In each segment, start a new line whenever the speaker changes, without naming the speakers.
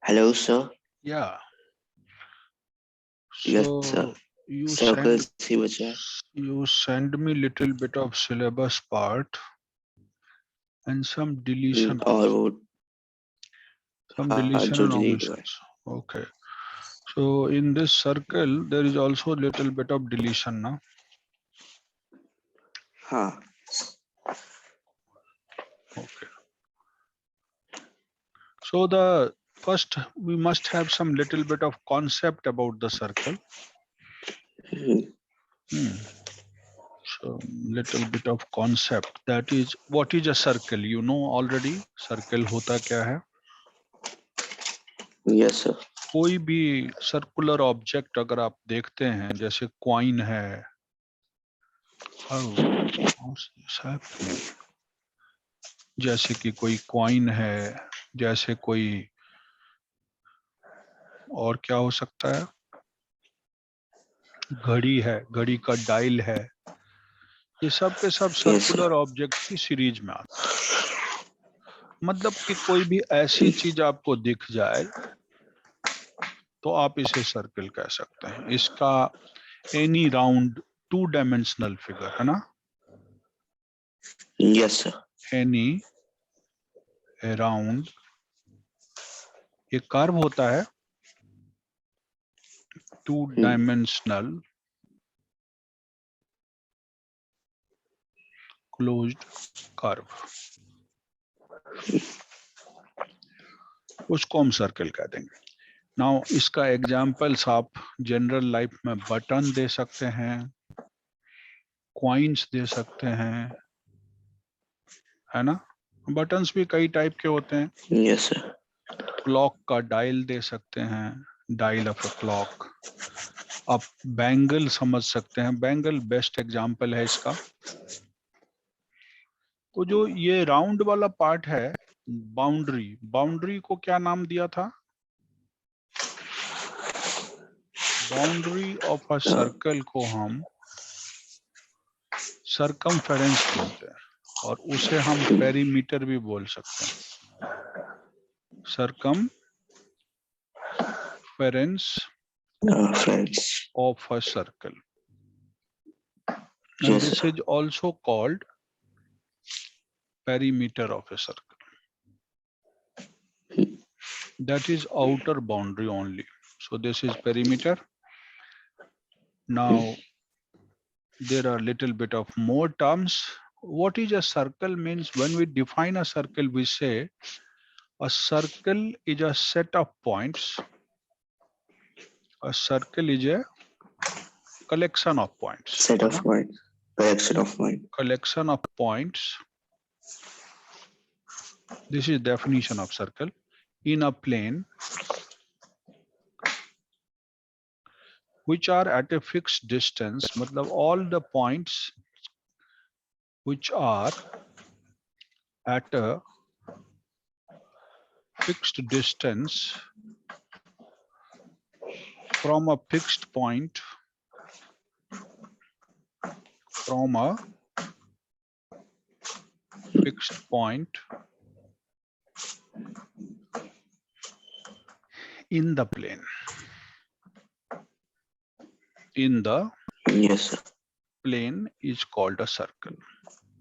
Hello, sir.
Yeah.
Yes, sir.
So you send
Circles ही बचा है.
you send me little bit of syllabus part and some deletion
और
also.
वो
Some
हाँ
deletion
जो
and
delete हुआ है.
omissions. Okay. So in this circle there is also little bit of deletion now.
हाँ.
Okay. So the first we must have some little bit of concept about the circle. So little bit of concept, that is what is a circle, you know already. Circle hota kya hai?
Yes, sir.
कोई भी circular object अगर आप देखते हैं, जैसे coin है, जैसे कि कोई कॉइन है, जैसे कोई और क्या हो सकता है, घड़ी है, घड़ी का डायल है, ये सब के सब
Yes, sir.
सर्कुलर ऑब्जेक्ट की सीरीज में आते हैं. मतलब कि कोई भी ऐसी चीज आपको दिख जाए तो आप इसे सर्कल कह सकते हैं. इसका एनी राउंड 2 डायमेंशनल फिगर है ना,
Yes, sir.
एनी राउंड, ये कर्व होता है 2 डायमेंशनल क्लोज्ड कर्व, उसको हम सर्कल कह देंगे. नाउ इसका एग्जांपल्स आप जनरल लाइफ में बटन दे सकते हैं, कॉइन्स दे सकते हैं, है ना. बटन्स भी कई टाइप के होते हैं.
Yes, sir.
क्लॉक का डायल दे सकते हैं, डायल ऑफ अ क्लॉक. आप बैंगल समझ सकते हैं, बैंगल बेस्ट एग्जांपल है इसका. तो जो ये राउंड वाला पार्ट है, बाउंड्री, बाउंड्री को क्या नाम दिया था? बाउंड्री ऑफ अ सर्कल को हम सरकमफेरेंस बोलते हैं, और उसे हम पेरीमीटर भी बोल सकते हैं. Circumference
Friends.
of a circle, and
Yes,
this
sir.
is also called perimeter of a circle. That is outer boundary only. So this is perimeter. Now there are little bit of more terms. What is a circle means? When we define a circle, we say a circle is a set of points. A circle is a collection of points.
Set of points. Collection of points.
Collection of points. This is definition of circle. In a plane which are at a fixed distance, मतलब all the points which are at a fixed distance from a fixed point, from a fixed point in the plane. In the
Yes, sir.
plane is called a circle.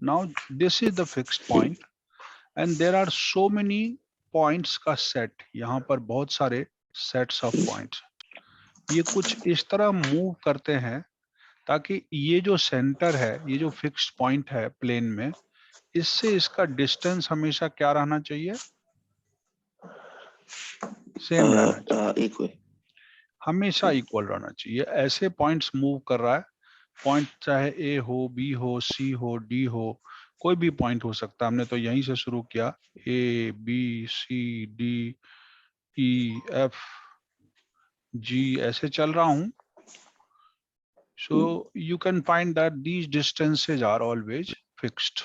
Now this is the fixed point and there are so many points का set. यहाँ पर बहुत सारे sets of points. ये कुछ इस तरह move करते हैं ताकि ये जो सेंटर है, ये जो फिक्स्ड पॉइंट है प्लेन में, इससे इसका डिस्टेंस हमेशा क्या रहना चाहिए? सेम रहना चाहिए.
Equal.
हमेशा इक्वल रहना चाहिए. ऐसे पॉइंट्स मूव कर रहा है, पॉइंट चाहे ए हो, बी हो, सी हो, डी हो, कोई भी पॉइंट हो सकता है. हमने तो यहीं से शुरू किया, A B C D E F G ऐसे चल रहा हूं. So you can find that these distances are always fixed.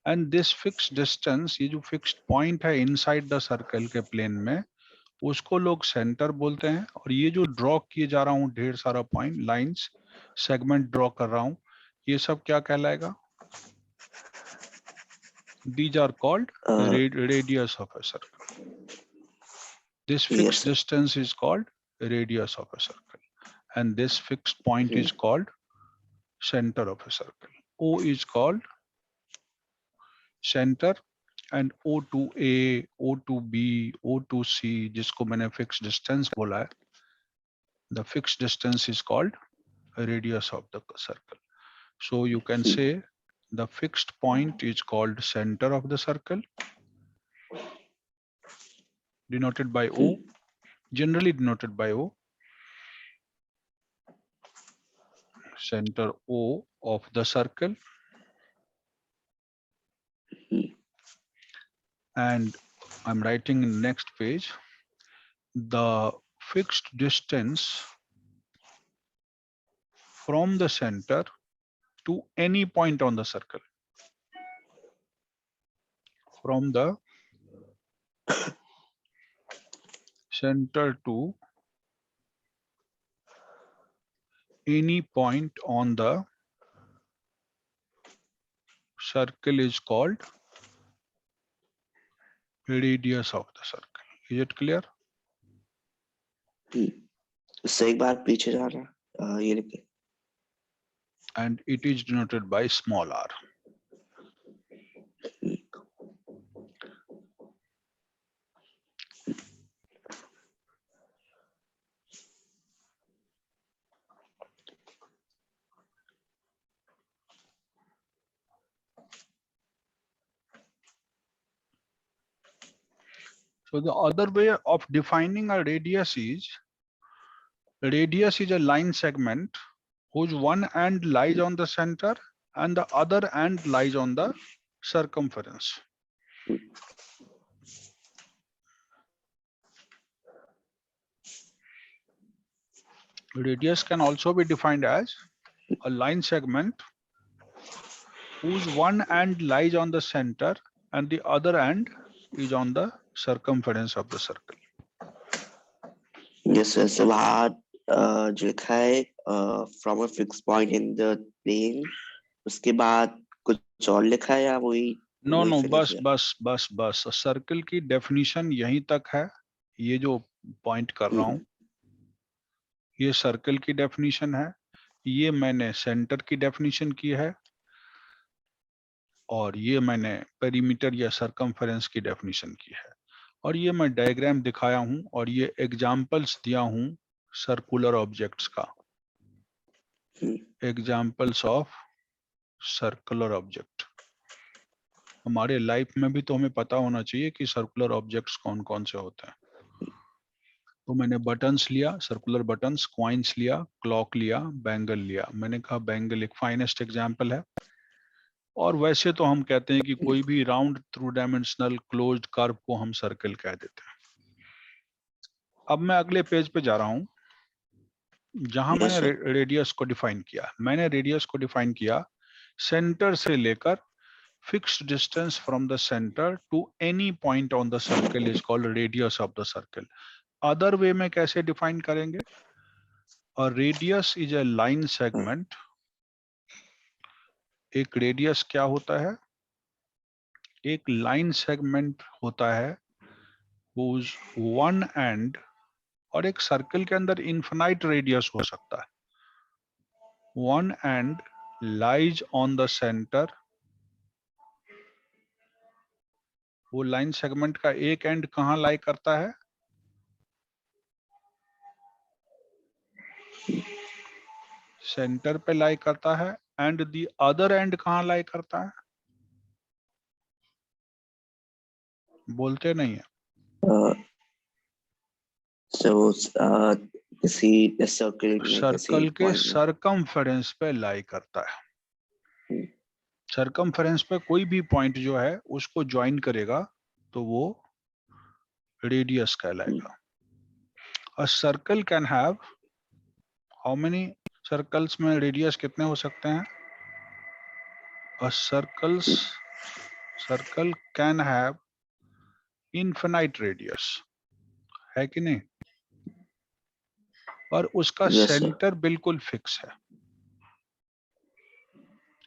And this fixed distance, ये जो fixed point है inside the circle के plane में, उसको लोग center बोलते हैं. और ये जो draw किए जा रहा हूँ ढेर सारा point, lines, segment draw कर रहा हूँ, ये सब क्या कहलाएगा? These are called radius of a circle. This
Yes,
fixed
sir.
distance is called radius of a circle, and this fixed point is called center of a circle. O is called center, and O to A, O to B, O to C, जिसको मैंने fixed distance बोला है, the fixed distance is called radius of the circle. So you can say the fixed point is called center of the circle, denoted by O, generally denoted by O, center O of the circle. And I'm writing in next page, the fixed distance from the center to any point on the circle. From the center to any point on the circle is called radius of the circle. Is it clear?
उससे एक बार पीछे जाना, ये लिखे.
And it is denoted by small r. So the other way of defining a radius is a line segment whose one end lies on the center and the other end lies on the circumference. Radius can also be defined as a line segment whose one end lies on the center and the other end is on the circumference of the circle.
Yes, sir. So जो लिखा है from a fixed point in the plane, उसके बाद कुछ और लिखा है या वही?
नो बस सर्कल की डेफिनेशन यहीं तक है. ये जो पॉइंट कर रहा हूं ये सर्कल की डेफिनेशन है. ये मैंने सेंटर की डेफिनेशन की है और ये मैंने पेरीमीटर या सर्कमफेरेंस की डेफिनेशन की है. और ये मैं डायग्राम दिखाया हूं और ये एग्जांपल्स दिया हूं सर्कुलर ऑब्जेक्ट्स का. Examples of circular object. हमारे लाइफ में भी तो हमें पता होना चाहिए कि सर्कुलर ऑब्जेक्ट्स कौन कौन से होते हैं. तो मैंने बटन्स लिया, सर्कुलर बटन्स, कॉइन्स लिया, क्लॉक लिया, बैंगल लिया. मैंने कहा बैंगल एक फाइनेस्ट एग्जांपल है. और वैसे तो हम कहते हैं कि कोई भी round through dimensional closed curve को हम सर्कल कह देते हैं. अब मैं अगले पेज पे जा रहा हूं जहां
Yes,
मैंने
sir.
रेडियस को डिफाइन किया. मैंने रेडियस को डिफाइन किया सेंटर से लेकर fixed distance from the center to any point on the circle is called radius of the circle. Other way में कैसे define करेंगे? A radius is a line segment. एक radius क्या होता है? एक line segment होता है whose one end, और एक circle के अंदर infinite radius हो सकता है. One end lies on the center. वो लाइन सेगमेंट का एक एंड कहाँ लाई करता है? सेंटर पे लाई करता है. एंड दी अदर एंड कहाँ लाई करता है? बोलते नहीं है.
So किसी सर्कल में
सर्कल के
point में.
सरकमफेरेंस पे लाई करता है. सरकमफेरेंस पे कोई भी पॉइंट जो है उसको ज्वाइन करेगा तो वो रेडियस कहलाएगा. A circle can have how many circles में रेडियस कितने हो सकते हैं? A circle can have infinite radius, है कि नहीं? और उसका
Yes, sir.
सेंटर बिल्कुल फिक्स है.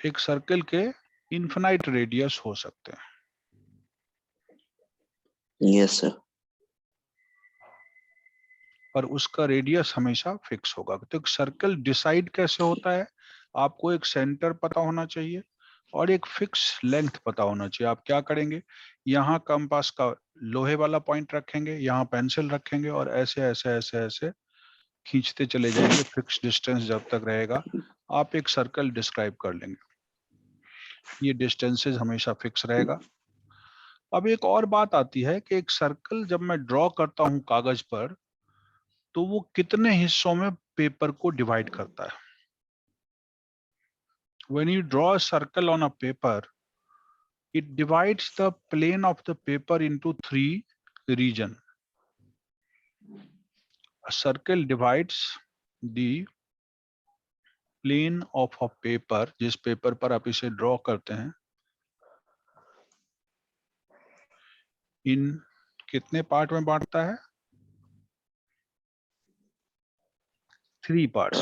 एक सर्कल के इनफिनाइट रेडियस हो सकते हैं.
Yes, sir.
पर उसका रेडियस हमेशा फिक्स होगा। तो एक सर्कल डिसाइड कैसे होता है, आपको एक सेंटर पता होना चाहिए और एक फिक्स लेंथ पता होना चाहिए। आप क्या करेंगे, यहाँ कंपास का लोहे वाला पॉइंट रखेंगे, यहाँ पेंसिल रखेंगे और ऐसे ऐसे ऐसे ऐसे खींचते चले जाएंगे, फिक्स डिस्टेंस जब तक रहेगा आप एक सर्कल डिस्क्राइब कर लेंगे। ये डिस्टेंसेस हमेशा फिक्स रहेगा। अब एक और बात आती है कि एक सर्कल जब मैं ड्रॉ करता हूं कागज पर, तो वो कितने हिस्सों में पेपर को डिवाइड करता है। When you draw a circle on a paper, it divides the plane of the paper into 3 regions. A circle divides the plane of a paper, जिस पेपर पर आप इसे ड्रॉ करते हैं, इन कितने पार्ट में बांटता है, 3 पार्ट्स।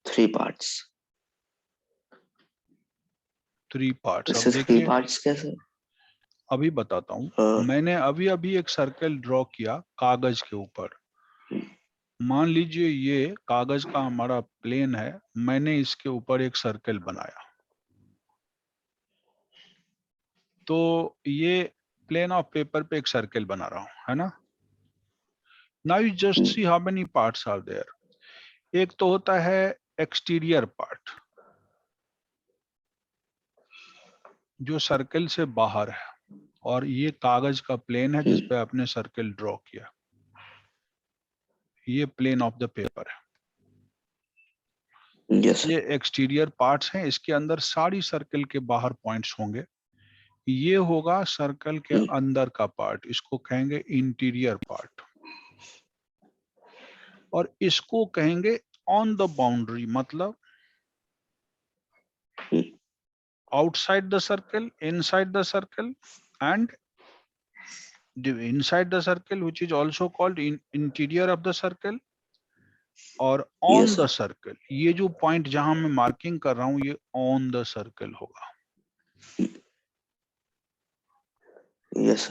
3 parts.
3 पार्ट्स। अब
इससे 3
देखिए,
parts कैसे?
अभी बताता हूँ।
हाँ,
मैंने अभी अभी एक सर्कल ड्रॉ किया कागज के ऊपर। मान लीजिए ये कागज का हमारा प्लेन है, मैंने इसके ऊपर एक सर्कल बनाया। तो ये प्लेन ऑफ पेपर पे एक सर्कल बना रहा हूं, है ना। Now you just see how many parts are there. एक तो होता है एक्सटीरियर पार्ट, जो सर्कल से बाहर है, और ये कागज का प्लेन है जिस पे आपने सर्कल ड्रॉ किया। ये प्लेन ऑफ द पेपर है,
यस
ये एक्सटीरियर पार्ट्स हैं। इसके अंदर सारी सर्कल के बाहर पॉइंट्स होंगे। ये होगा सर्कल के अंदर का पार्ट, इसको कहेंगे इंटीरियर पार्ट। और इसको कहेंगे ऑन द बाउंड्री, मतलब outside the circle, inside the circle, and inside the circle, which is also called interior of the circle, और on
यस
the circle। ये जो पॉइंट जहां मैं मार्किंग कर रहा हूं, ये on the circle होगा।
यस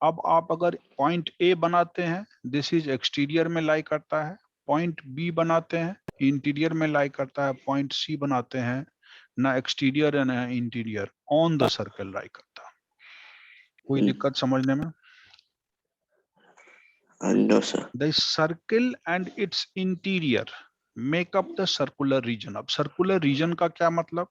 अब आप अगर पॉइंट ए बनाते हैं, दिस इज एक्सटीरियर में लाई करता है। पॉइंट बी बनाते हैं, इंटीरियर में लाई करता है। पॉइंट सी बनाते हैं, ना एक्सटीरियर है ना interior, on the circle lie करता है। कोई दिक्कत समझने में?
No sir.
The circle and its interior make up the circular region। अब circular region का क्या मतलब?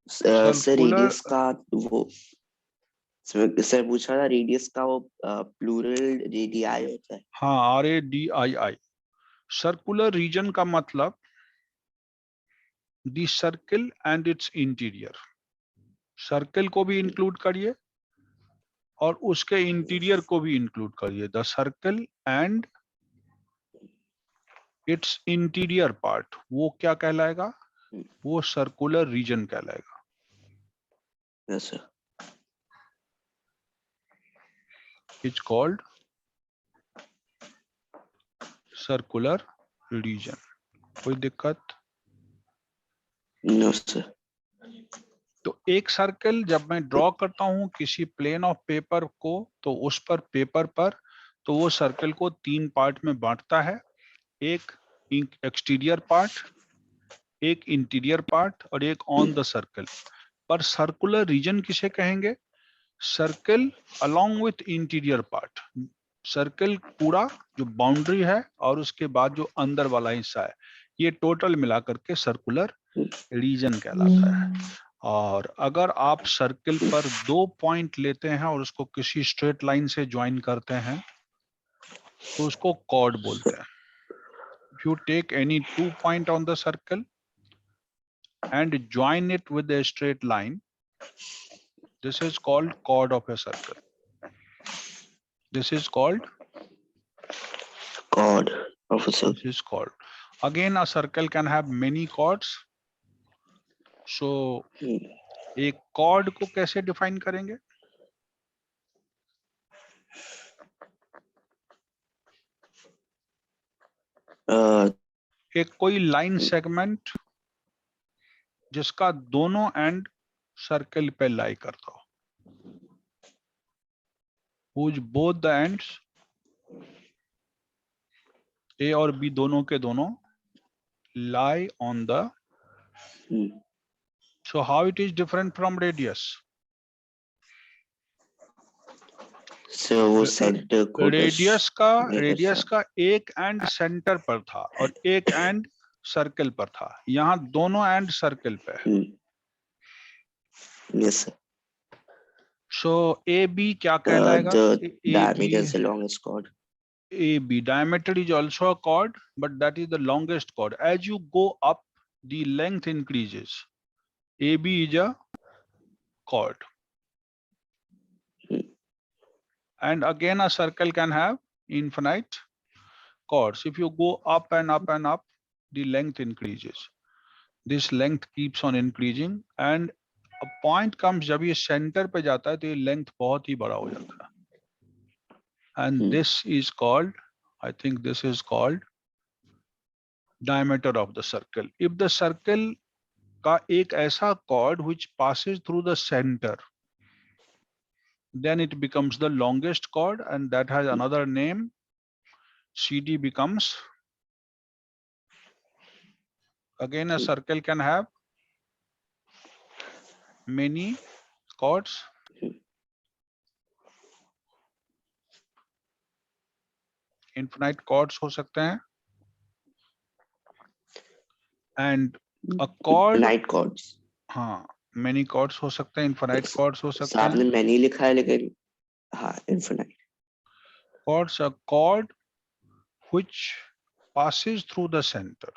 सर
Circular,
रेडियस का वो सर पूछा था, रेडियस का वो प्लूरल रेडियाई होता है।
हाँ, RADII। सर्कुलर रीजन का मतलब the circle and its interior. Circle को भी इंक्लूड करिए और उसके इंटीरियर को भी इंक्लूड करिए। The circle and its interior part, वो क्या कहलाएगा? वो सर्कुलर रीजन कहलाएगा।
Yes sir.
It's called circular region. कोई दिक्कत?
No sir.
तो एक सर्कल जब मैं ड्रॉ करता हूं किसी प्लेन ऑफ पेपर को, तो उस पर पेपर पर, तो वो सर्कल को 3 पार्ट में बांटता है। एक एक्सटीरियर पार्ट, एक इंटीरियर पार्ट और एक ऑन द सर्कल। पर सर्कुलर रीजन किसे कहेंगे? Circle along with interior part. Circle पूरा जो बाउंड्री है और उसके बाद जो अंदर वाला हिस्सा है, ये टोटल मिलाकर के सर्कुलर रीजन कहलाता है। और अगर आप सर्कल पर 2 पॉइंट लेते हैं और उसको किसी स्ट्रेट लाइन से ज्वाइन करते हैं, तो उसको कॉर्ड बोलते हैं। If you take any 2 point on the circle and join it with a straight line, this is called chord of a circle. This is called,
chord of a circle.
this is called. Again, a circle can have many chords. So, एक chord को कैसे define करेंगे? एक कोई line segment जिसका दोनों and circle पे लाई करता हो। whose both the ends A और B दोनों के दोनों lie on the. So how it is different from radius?
So वो सेंटर को
रेडियस
नहीं कर
का एक एंड सेंटर पर था और एक एंड सर्कल पर था, यहाँ दोनों एंड सर्कल पे है.
Yes sir.
So AB क्या कहलाएगा?
The diameter is the longest chord.
AB diameter is also a chord, but that is the longest chord. As you go up, the length increases. AB is a chord. And again, a circle can have infinite chords. If you go up and up and up, the length increases. This length keeps on increasing, and a point comes जब ये center पे जाता है तो ये length बहुत ही बड़ा हो जाता है. And this is called, I think this is called diameter of the circle. If the circle का एक ऐसा chord which passes through the center, then it becomes the longest chord, and that has another name. CD becomes, again a circle can have many chords. Infinite chords हो सकते हैं. And a chord,
Infinite chords.
हाँ, many chords हो सकते हैं, infinite chords हो सकते
सामने
हैं.
many लिखा है लेकिन हाँ infinite.
Chords, a chord which passes through the center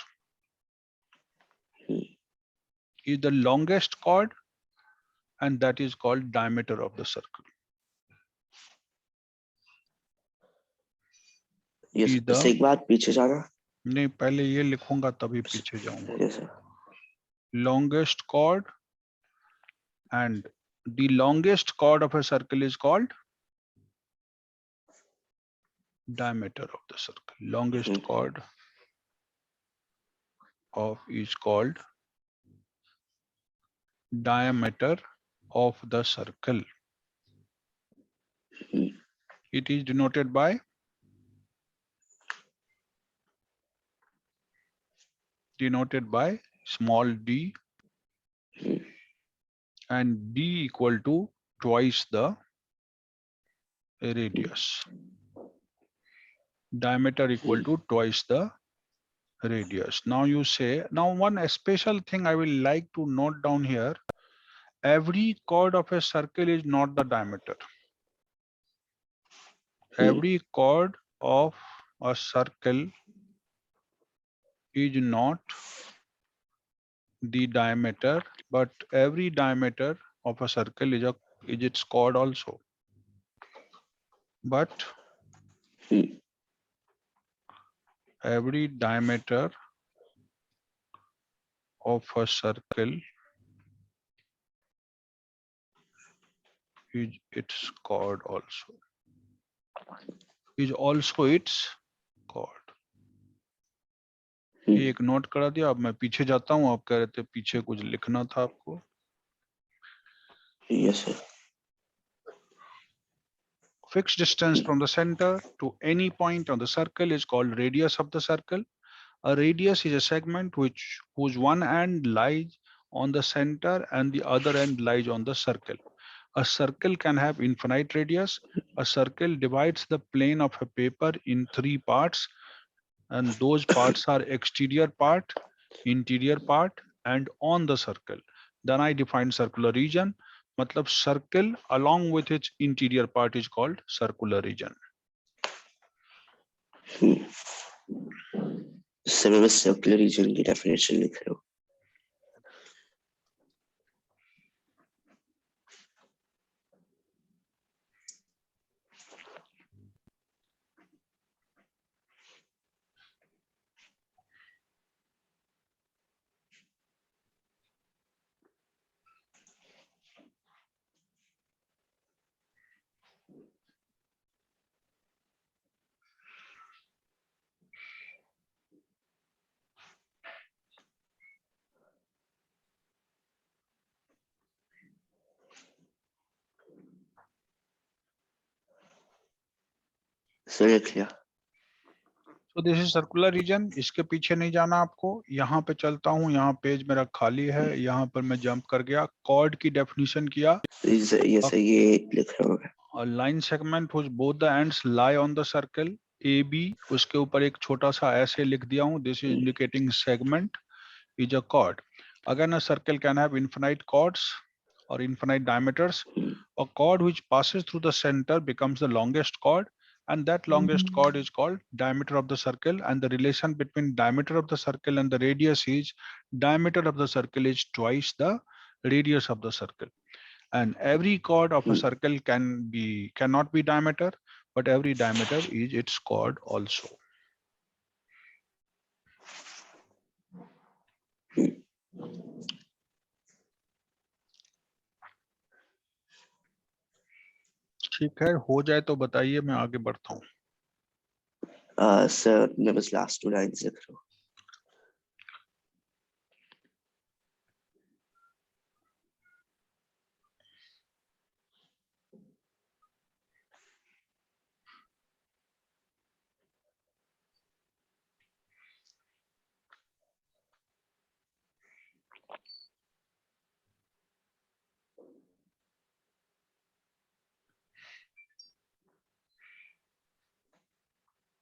is the longest chord, and that is called diameter of the circle.
Yes. इससे एक बार पीछे जाना.
नहीं, पहले ये लिखूंगा तभी पीछे जाऊंगा.
Yes sir.
Longest chord, and the longest chord of a circle is called diameter of the circle. Longest chord of is called diameter of the circle. It is denoted by small d, and d equal to twice the radius. Diameter equal to twice the radius. Now you say, now one special thing I will like to note down here, every chord of a circle is not the diameter. Every chord of a circle is not the diameter, but every diameter of a circle is its chord also. But every diameter of a circle is its chord also. Is also its chord. ये एक note करा दिया. अब मैं पीछे जाता हूँ. आप कह रहे थे पीछे कुछ लिखना था आपको.
Yes sir.
Fixed distance from the center to any point on the circle is called radius of the circle. A radius is a segment whose one end lies on the center and the other end lies on the circle. A circle can have infinite radius. A circle divides the plane of a paper in 3 parts, and those parts are exterior part, interior part, and on the circle. Then I define circular region. मतलब circle along with its interior part is called circular region.
इससे मैं बस circular region की definition लिख रहा हूँ. Sir ये लिख लिया।
तो दिस इज सर्कुलर रीजन, इसके पीछे नहीं जाना आपको। यहाँ पे चलता हूँ, यहाँ पेज मेरा खाली है, यहाँ पर मैं जंप कर गया, कॉर्ड की डेफिनेशन किया।
ये सर ये लिख रहा हूँ।
A line segment whose both the ends lie on the circle AB, उसके ऊपर एक छोटा सा ऐसे लिख दिया हूँ, this is indicating segment is a chord. Again, a circle can have infinite chords or infinite diameters. A chord which passes through the center becomes the longest chord, and that longest chord is called diameter of the circle, and the relation between diameter of the circle and the radius is diameter of the circle is twice the radius of the circle. And every chord of a circle cannot be diameter, but every diameter is its chord also. ठीक है, हो जाए तो बताइए, मैं आगे बढ़ता हूँ।
सर मैं बस लास्ट 2 लाइंस लिख रहा हूँ।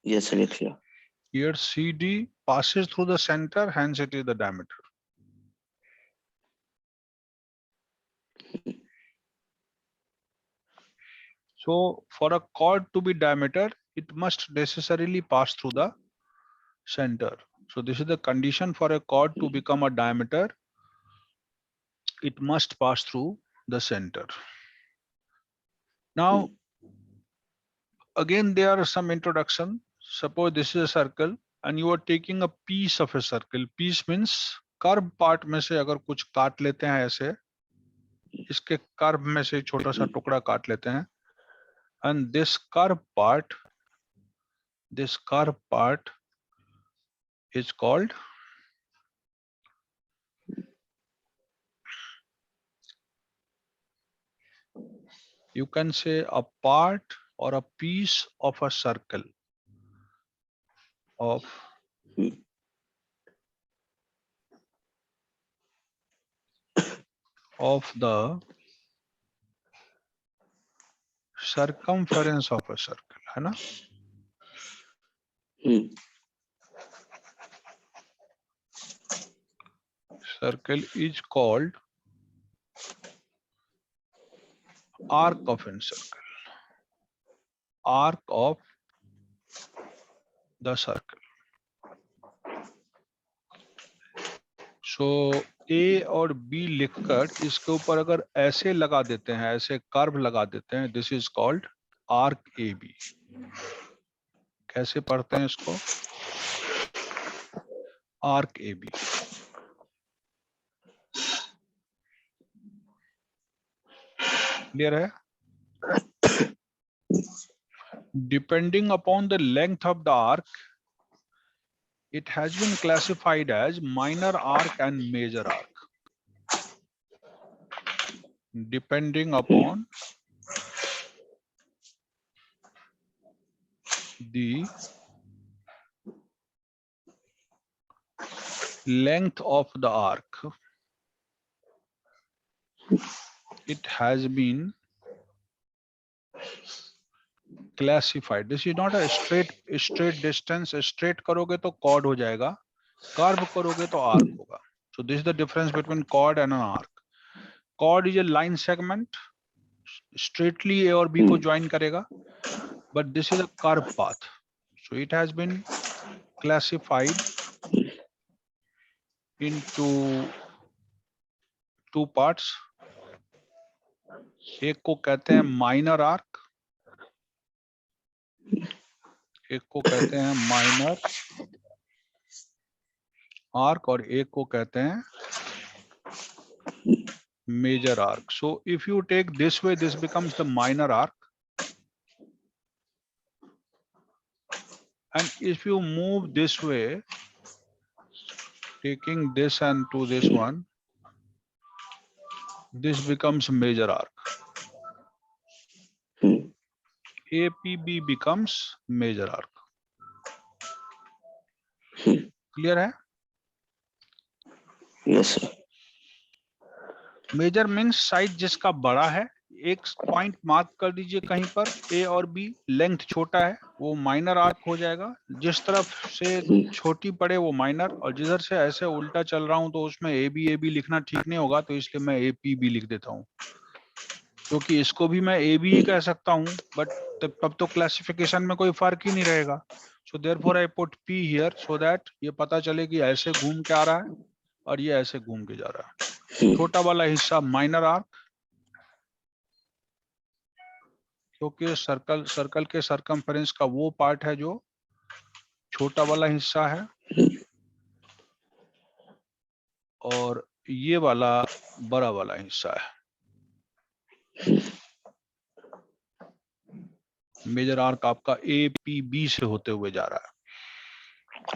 Yes, sir, लिख लिया।
Here CD passes through the center, hence it is the diameter. So for a chord to be diameter, it must necessarily pass through the center. So this is the condition for a chord to become a diameter. It must pass through the center. Now, again, there are some introduction. Suppose this is a circle and you are taking a piece of a circle. Piece means curve part में से अगर कुछ काट लेते हैं ऐसे, इसके curve में से छोटा सा टुकड़ा काट लेते हैं, and this curve part is called, you can say, a part or a piece of a circle of the circumference of a circle, है ना? Circle is called arc of a circle. Arc of the circle. So A और B लिखकर इसके ऊपर अगर ऐसे लगा देते हैं, ऐसे कर्व लगा देते हैं, this is called arc AB. कैसे पढ़ते हैं इसको? Arc AB. Clear है? Depending upon the length of the arc, it has been classified as minor arc and major arc. Depending upon the length of the arc, it has been classified. This is not a straight distance. Straight करोगे तो chord हो जाएगा, curve करोगे तो arc होगा. So this is the difference between chord and an arc. Chord is a line segment, straightly A और B को join करेगा, but this is a curve path. So it has been classified into 2 parts. एक को कहते हैं minor arc, एक को कहते हैं minor arc और एक को कहते हैं major arc. So if you take this way, this becomes the minor arc, and if you move this way, taking this and to this one, this becomes major arc. APB becomes major arc. Clear है?
Yes sir.
Major means size जिसका बड़ा है। एक point mark कर दीजिए कहीं पर, A और B, लेंथ छोटा है वो माइनर आर्क हो जाएगा। जिस तरफ से छोटी पड़े वो माइनर, और जिधर से ऐसे उल्टा चल रहा हूं तो उसमें AB लिखना ठीक नहीं होगा, तो इसलिए मैं APB लिख देता हूं, क्योंकि इसको भी मैं AB ही कह सकता हूं, बट तब तो क्लासिफिकेशन में कोई फर्क ही नहीं रहेगा। So therefore I put P here so that ये पता चले कि ऐसे घूम के आ रहा है और ये ऐसे घूम के जा रहा है। छोटा वाला हिस्सा माइनर आर्क, क्योंकि सर्कल के सरकमफेरेंस का वो पार्ट है जो छोटा वाला हिस्सा है, और ये वाला बड़ा वाला हिस्सा है। मेजर आर्क आपका APB से होते हुए जा रहा है।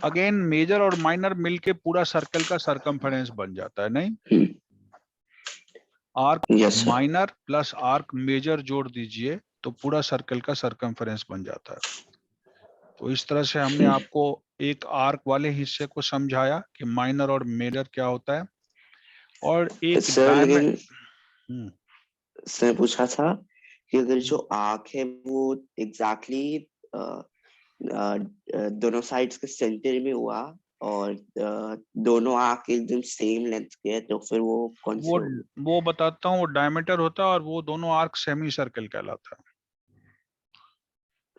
अगेन मेजर और माइनर मिलके पूरा सर्कल का सरकमफेरेंस बन जाता है, नहीं? Arc minor plus arc major जोड़ दीजिए तो पूरा सर्कल का सरकमफेरेंस बन जाता है। तो इस तरह से हमने आपको एक आर्क वाले हिस्से को समझाया कि माइनर और मेजर क्या होता है, और एक
सर
डायमीटर।
सर पूछा था कि अगर जो आर्क है वो एग्जैक्टली दोनों साइड्स के सेंटर में हुआ और दोनों आर्क एकदम सेम लेंथ के है, तो फिर वो कौन से होंगे?
वो बताता हूँ, वो डायमीटर होता है और वो दोनों आर्क सेमी सर्कल कहलाता है।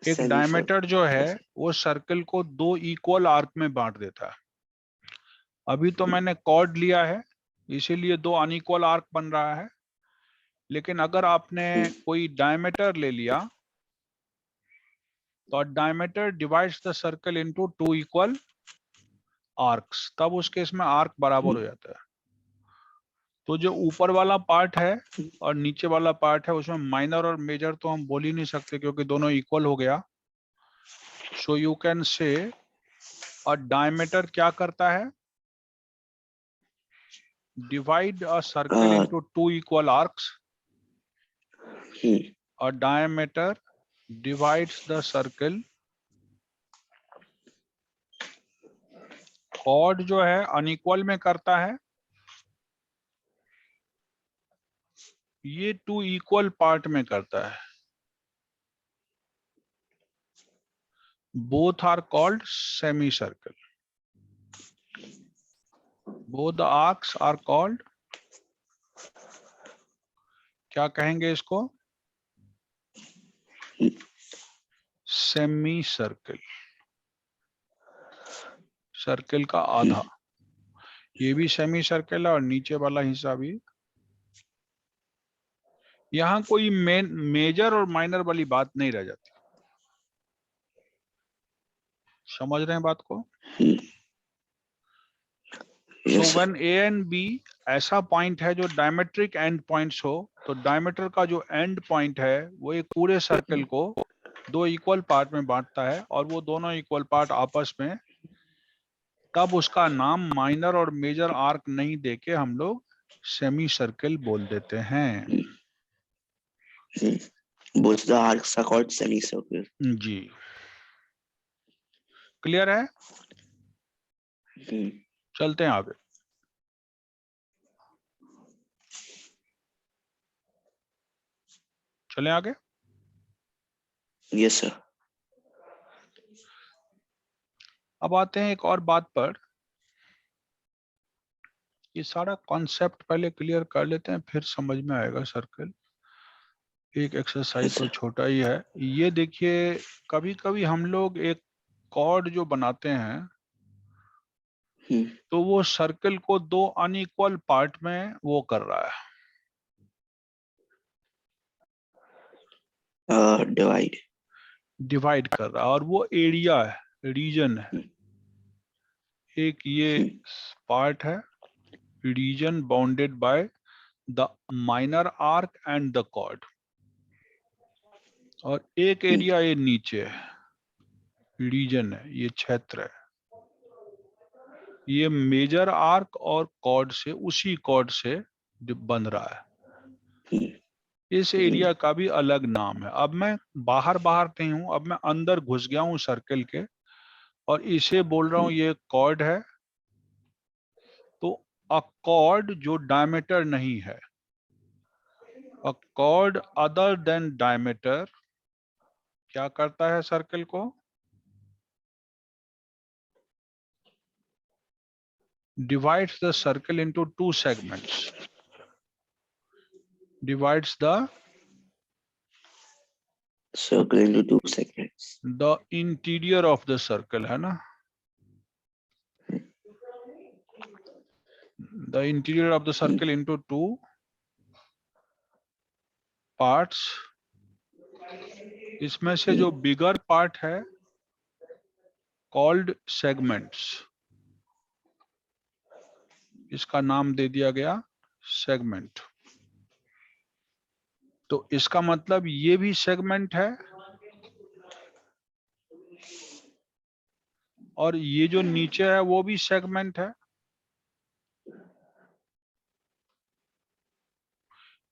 एक
सेमी
डायमीटर जो है
सर्कल।
वो सर्कल को दो इक्वल आर्क में बांट देता है। अभी तो मैंने कॉर्ड लिया है इसीलिए दो अनइक्वल आर्क बन रहा है, लेकिन अगर आपने कोई डायमीटर ले लिया तो diameter divides the circle into two equal arcs, तब उस केस में आर्क बराबर हो जाता है। तो जो ऊपर वाला पार्ट है और नीचे वाला पार्ट है उसमें माइनर और मेजर तो हम बोल ही नहीं सकते क्योंकि दोनों इक्वल हो गया। So you can say a diameter क्या करता है, divide a circle into two equal arcs. A diameter divides the circle. chord जो है अनइक्वल में करता है, ये टू इक्वल पार्ट में करता है। both are called semicircle. both the arcs are called, क्या कहेंगे इसको, सेमी सर्कल, सर्कल का आधा। ये भी सेमी सर्कल है और नीचे वाला हिस्सा भी। यहाँ कोई मेजर और माइनर वाली बात नहीं रह जाती। समझ रहे हैं बात को? So when A and B ऐसा पॉइंट है जो डायमेट्रिक एंड पॉइंट्स हो, तो डायमीटर का जो एंड पॉइंट है वो एक पूरे सर्कल को दो इक्वल पार्ट में बांटता है, और वो दोनों इक्वल पार्ट आपस में, तब उसका नाम माइनर और मेजर आर्क नहीं देके हम लोग सेमी सर्कल बोल देते हैं।
Both the arcs are called semicircle.
जी, क्लियर है? चलते हैं आगे। चलें आगे।
Yes sir.
अब आते हैं एक और बात पर, ये सारा कॉन्सेप्ट पहले क्लियर कर लेते हैं फिर समझ में आएगा सर्कल। एक एक्सरसाइज तो छोटा ही है। ये देखिए, कभी कभी हम लोग एक कॉर्ड जो बनाते हैं तो वो सर्कल को दो अनइक्वल पार्ट में वो कर रहा है, डिवाइड कर रहा है, और वो एरिया है, रीजन है। एक ये पार्ट है, region bounded by the minor arc and the chord, और एक एरिया ये नीचे है, रीजन है, ये क्षेत्र है। ये मेजर आर्क और कॉर्ड से, उसी कॉर्ड से बन रहा है। इस एरिया का भी अलग नाम है। अब मैं बाहर बाहर नहीं हूं, अब मैं अंदर घुस गया हूं सर्कल के और इसे बोल रहा हूं ये कॉर्ड है। तो अ कॉर्ड जो डायमीटर नहीं है, a cord other than diameter क्या करता है सर्कल को? Divides the circle into two segments, divides
circle into two segments.
the interior of the circle, है ना? The interior of the circle into two parts. इसमें से जो बिगर पार्ट है कॉल्ड सेगमेंट्स, इसका नाम दे दिया गया सेगमेंट। तो इसका मतलब ये भी सेगमेंट है और ये जो नीचे है वो भी सेगमेंट है,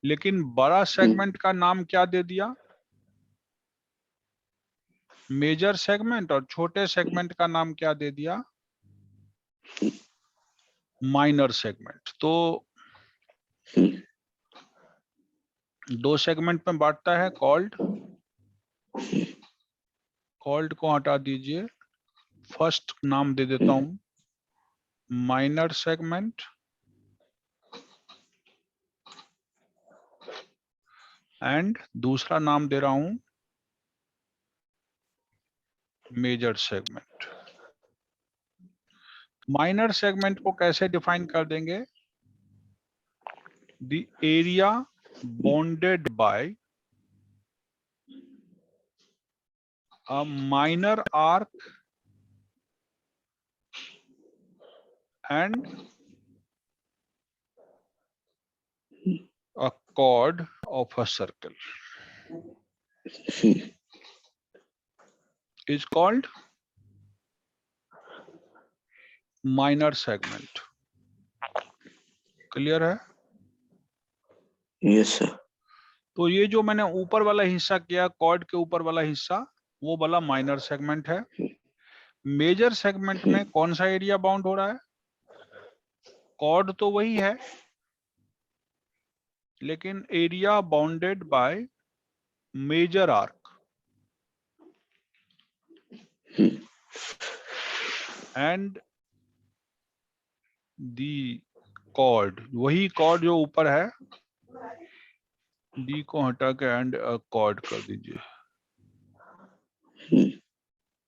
लेकिन बड़ा सेगमेंट का नाम क्या दे दिया? Major segment. और छोटे सेगमेंट का नाम क्या दे दिया? Minor segment. तो दो सेगमेंट में बांटता है कॉल्ड, कॉल्ड को हटा दीजिए, फर्स्ट नाम दे देता हूं माइनर सेगमेंट एंड दूसरा नाम दे रहा हूं मेजर सेगमेंट। माइनर सेगमेंट को कैसे डिफाइन कर देंगे? The area bounded bye a minor arc and a chord of a circle is called minor segment. Clear है?
Yes, sir.
तो ये जो मैंने ऊपर वाला हिस्सा किया, कॉर्ड के ऊपर वाला हिस्सा, वो वाला माइनर सेगमेंट है। मेजर सेगमेंट में कौन सा एरिया बाउंड हो रहा है? कॉर्ड तो वही है, लेकिन area bounded by major arc and the chord, वही कॉर्ड जो ऊपर है, डी को हटा के एंड कॉर्ड कर दीजिए।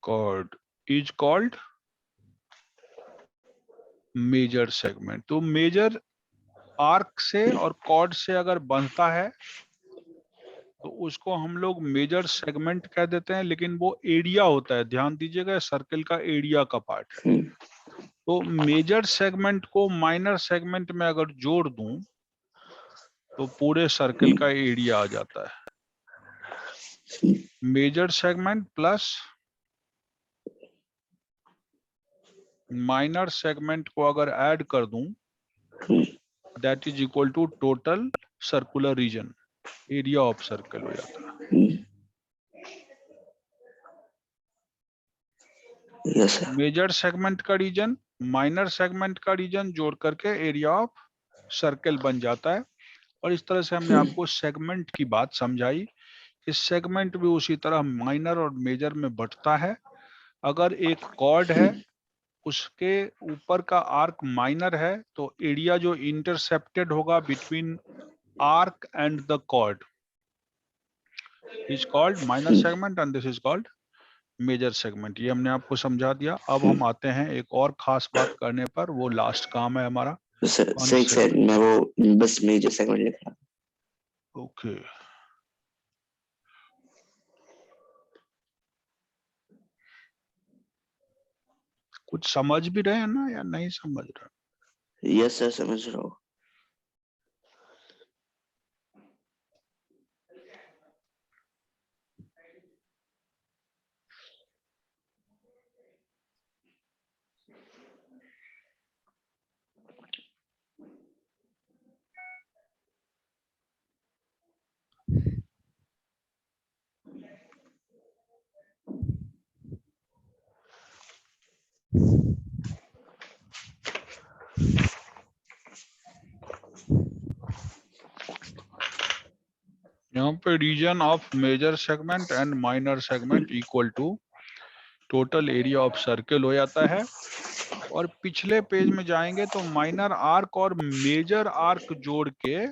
Chord is called major segment. तो मेजर आर्क से और कॉर्ड से अगर बंधता है तो उसको हम लोग मेजर सेगमेंट कह देते हैं, लेकिन वो एरिया होता है, ध्यान दीजिएगा, सर्कल का एरिया का पार्ट है। तो मेजर सेगमेंट को माइनर सेगमेंट में अगर जोड़ दूं तो पूरे सर्कल का एरिया आ जाता है। Major segment plus minor segment को अगर ऐड कर दूं, that is equal to total circular region, area of circle हो जाता है।
Yes, sir.
मेजर सेगमेंट का रीजन माइनर सेगमेंट का रीजन जोड़ करके एरिया ऑफ सर्कल बन जाता है। और इस तरह से हमने आपको सेगमेंट की बात समझाई। इस सेगमेंट भी उसी तरह माइनर और मेजर में बंटता है। अगर एक कॉर्ड है, उसके ऊपर का आर्क माइनर है, तो एरिया जो इंटरसेप्टेड होगा between arc and the chord is called minor segment and this is called major segment. ये हमने आपको समझा दिया। अब हम आते हैं एक और खास बात करने पर, वो लास्ट काम है हमारा।
सर एक सेकंड, मैं वो बस मेजर सेगमेंट लिख रहा हूं।
ओके, कुछ समझ भी रहे हैं ना या नहीं समझ रहे?
यस सर, समझ रहा हूँ।
यहाँ पे region of major segment and minor segment equal to total area of circle हो जाता है। और पिछले पेज में जाएंगे तो माइनर आर्क और मेजर आर्क जोड़ के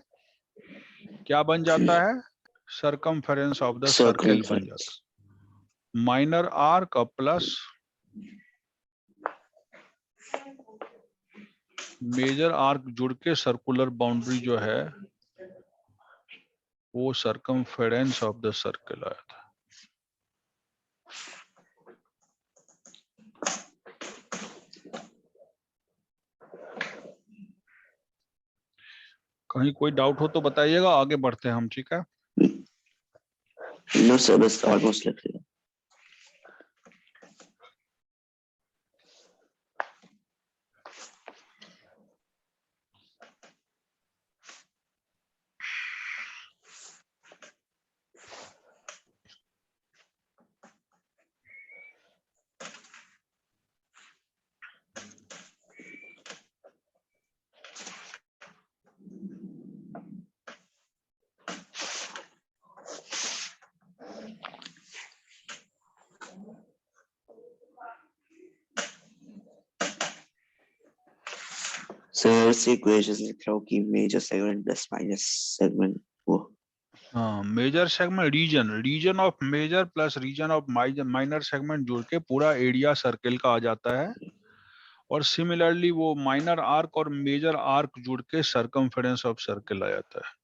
क्या बन जाता है, सरकमफेरेंस ऑफ द सर्कल बन जाता है। Minor arc plus major arc जुड़ के सर्कुलर बाउंड्री जो है वो सरकमफेरेंस ऑफ द सर्कल आया था। कहीं कोई डाउट हो तो बताइएगा, आगे बढ़ते हैं हम, ठीक है।
नो सर, बस ऑलमोस्ट लिख लिया। सर से इक्वेशंस लिख रहा हूँ कि major segment plus minus segment वो।
हाँ, major segment region of major plus region of minor segment जोड़ के पूरा एरिया सर्कल का आ जाता है। और सिमिलरली वो माइनर आर्क और मेजर आर्क जुड़ के सरकमफेरेंस ऑफ सर्कल आ जाता है।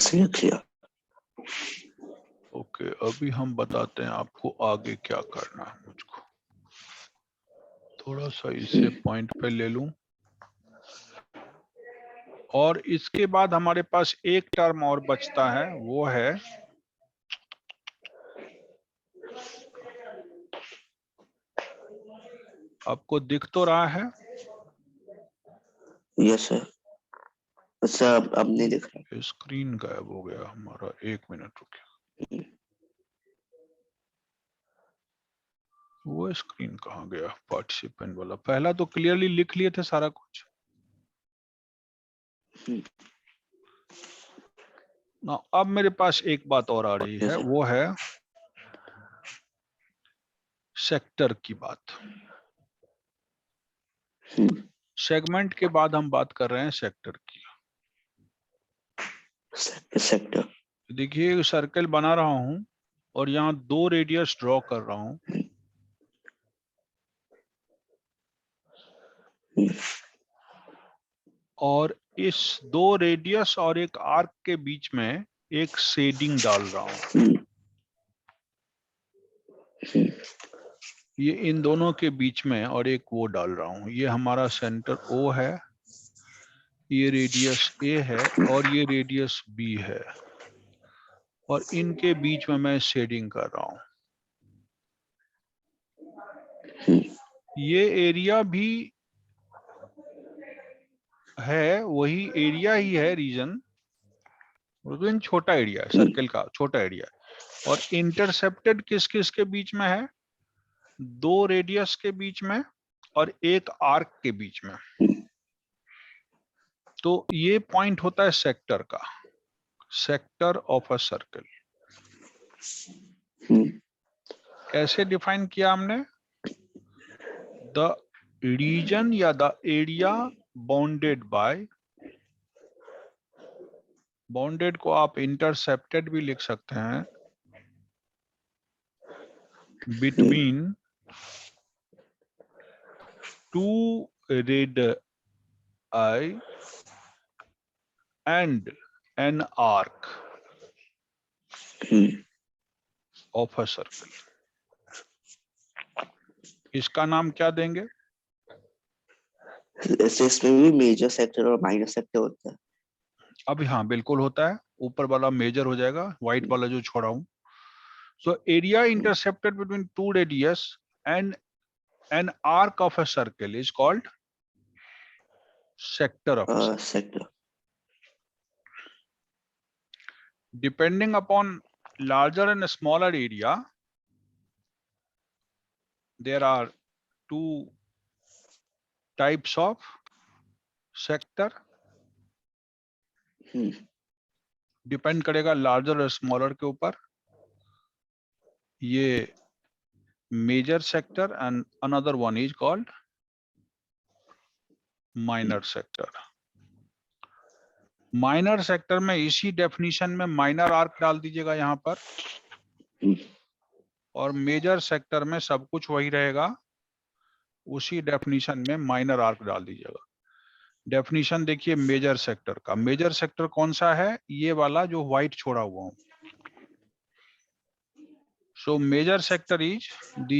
क्लियर।
ओके, अभी हम बताते हैं आपको आगे क्या करना है। मुझको थोड़ा सा इसे पॉइंट पे ले लूं। और इसके बाद हमारे पास एक टर्म और बचता है, वो है आपको दिख तो रहा है?
Yes sir. अच्छा, अब नहीं दिख रहा।
स्क्रीन गायब हो गया हमारा, 1 मिनट रुकिए। वो स्क्रीन कहाँ गया, पार्टिसिपेंट वाला? पहला तो क्लियरली लिख लिए थे सारा कुछ ना। अब मेरे पास एक बात और आ रही है, वो है सेक्टर की बात। सेगमेंट के बाद हम बात कर रहे हैं सेक्टर की।
सेक्टर।
देखिए, सर्कल बना रहा हूं और यहाँ 2 रेडियस ड्रॉ कर रहा हूं। और इस 2 रेडियस और एक आर्क के बीच में एक शेडिंग डाल रहा हूं। ये इन दोनों के बीच में और एक वो डाल रहा हूं। ये हमारा सेंटर O है, ये रेडियस A है और ये रेडियस B है। और इनके बीच में मैं शेडिंग कर रहा हूं। ये एरिया भी है, वही एरिया ही है, रीजन लेकिन छोटा एरिया है, सर्कल का छोटा एरिया है। और इंटरसेप्टेड किस किस के बीच में है? 2 रेडियस के बीच में और एक आर्क के बीच में। तो ये पॉइंट होता है सेक्टर का, सेक्टर ऑफ अ सर्कल। कैसे डिफाइन किया हमने? द रीजन या the area bounded bye, bounded को आप इंटरसेप्टेड भी लिख सकते हैं, between 2 radii and an arc। Of a circle. इसका नाम क्या देंगे?
ऐसे इसमें भी मेजर सेक्टर और माइनर सेक्टर होता है।
अभी हाँ बिल्कुल होता है, ऊपर वाला मेजर हो जाएगा, व्हाइट वाला जो छोड़ा हूं। So area intercepted between two radius and an arc of a circle is called sector of a circle.
Sector.
Depending upon larger and smaller area, there are two types of sector. Depend करेगा larger और smaller के ऊपर। ये major sector and another one is called minor sector. Minor sector में इसी definition में minor arc डाल दीजिएगा यहाँ पर, और मेजर सेक्टर में सब कुछ वही रहेगा, उसी डेफिनेशन में माइनर आर्क डाल दीजिएगा। डेफिनेशन देखिए मेजर सेक्टर का। मेजर सेक्टर कौन सा है? ये वाला जो व्हाइट छोड़ा हुआ हूं। So major sector is the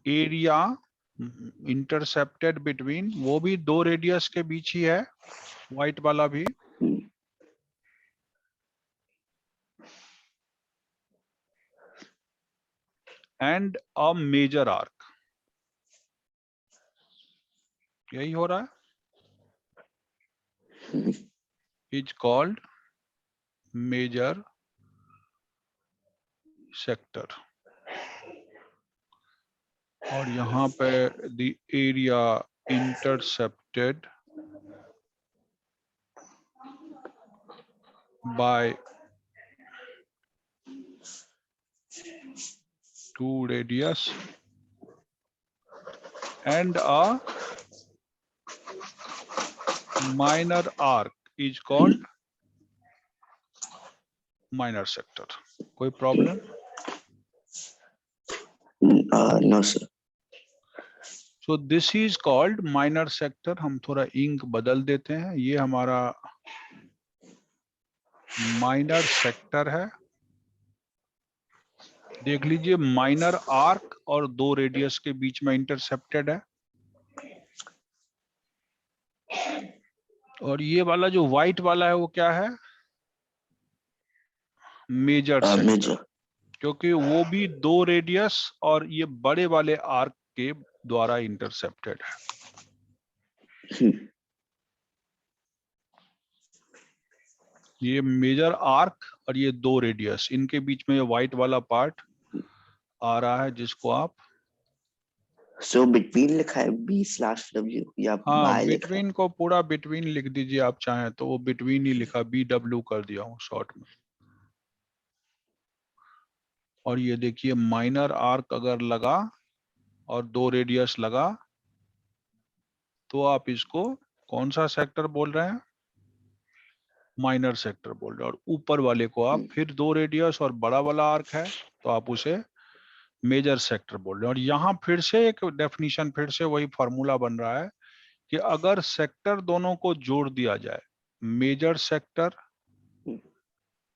area intercepted between, वो भी दो रेडियस के बीच ही है, व्हाइट वाला भी, एंड अ मेजर आर्क। यही हो रहा है, इज कॉल्ड मेजर सेक्टर। और यहाँ पे the area intercepted by two radius and a minor arc is called minor sector. कोई problem?
No sir.
So this is called minor sector. हम थोड़ा इंक बदल देते हैं, ये हमारा माइनर सेक्टर है। देख लीजिए माइनर आर्क और दो रेडियस के बीच में इंटरसेप्टेड है। और ये वाला जो व्हाइट वाला है वो क्या है? मेजर सेक्टर, क्योंकि वो भी दो रेडियस और ये बड़े वाले आर्क के द्वारा इंटरसेप्टेड है। ये मेजर आर्क और ये दो रेडियस, इनके बीच में ये व्हाइट वाला पार्ट आ रहा है, जिसको आप
सो बिटवीन लिखा है B/W या
हाँ
बाय लिखा है?
बिटवीन को पूरा बिटवीन लिख दीजिए आप चाहें तो, वो बिटवीन ही लिखा, BW कर दिया हूँ शॉर्ट में। और ये देखिए माइनर आर्क अगर लगा और दो रेडियस लगा तो आप इसको कौन सा सेक्टर बोल रहे हैं? माइनर सेक्टर बोल रहे हैं। और ऊपर वाले को आप फिर दो रेडियस और बड़ा वाला आर्क है तो आप उसे मेजर सेक्टर बोल रहे हैं। और यहाँ फिर से एक डेफिनेशन, फिर से वही फॉर्मूला बन रहा है कि अगर सेक्टर दोनों को जोड़ दिया जाए, मेजर सेक्टर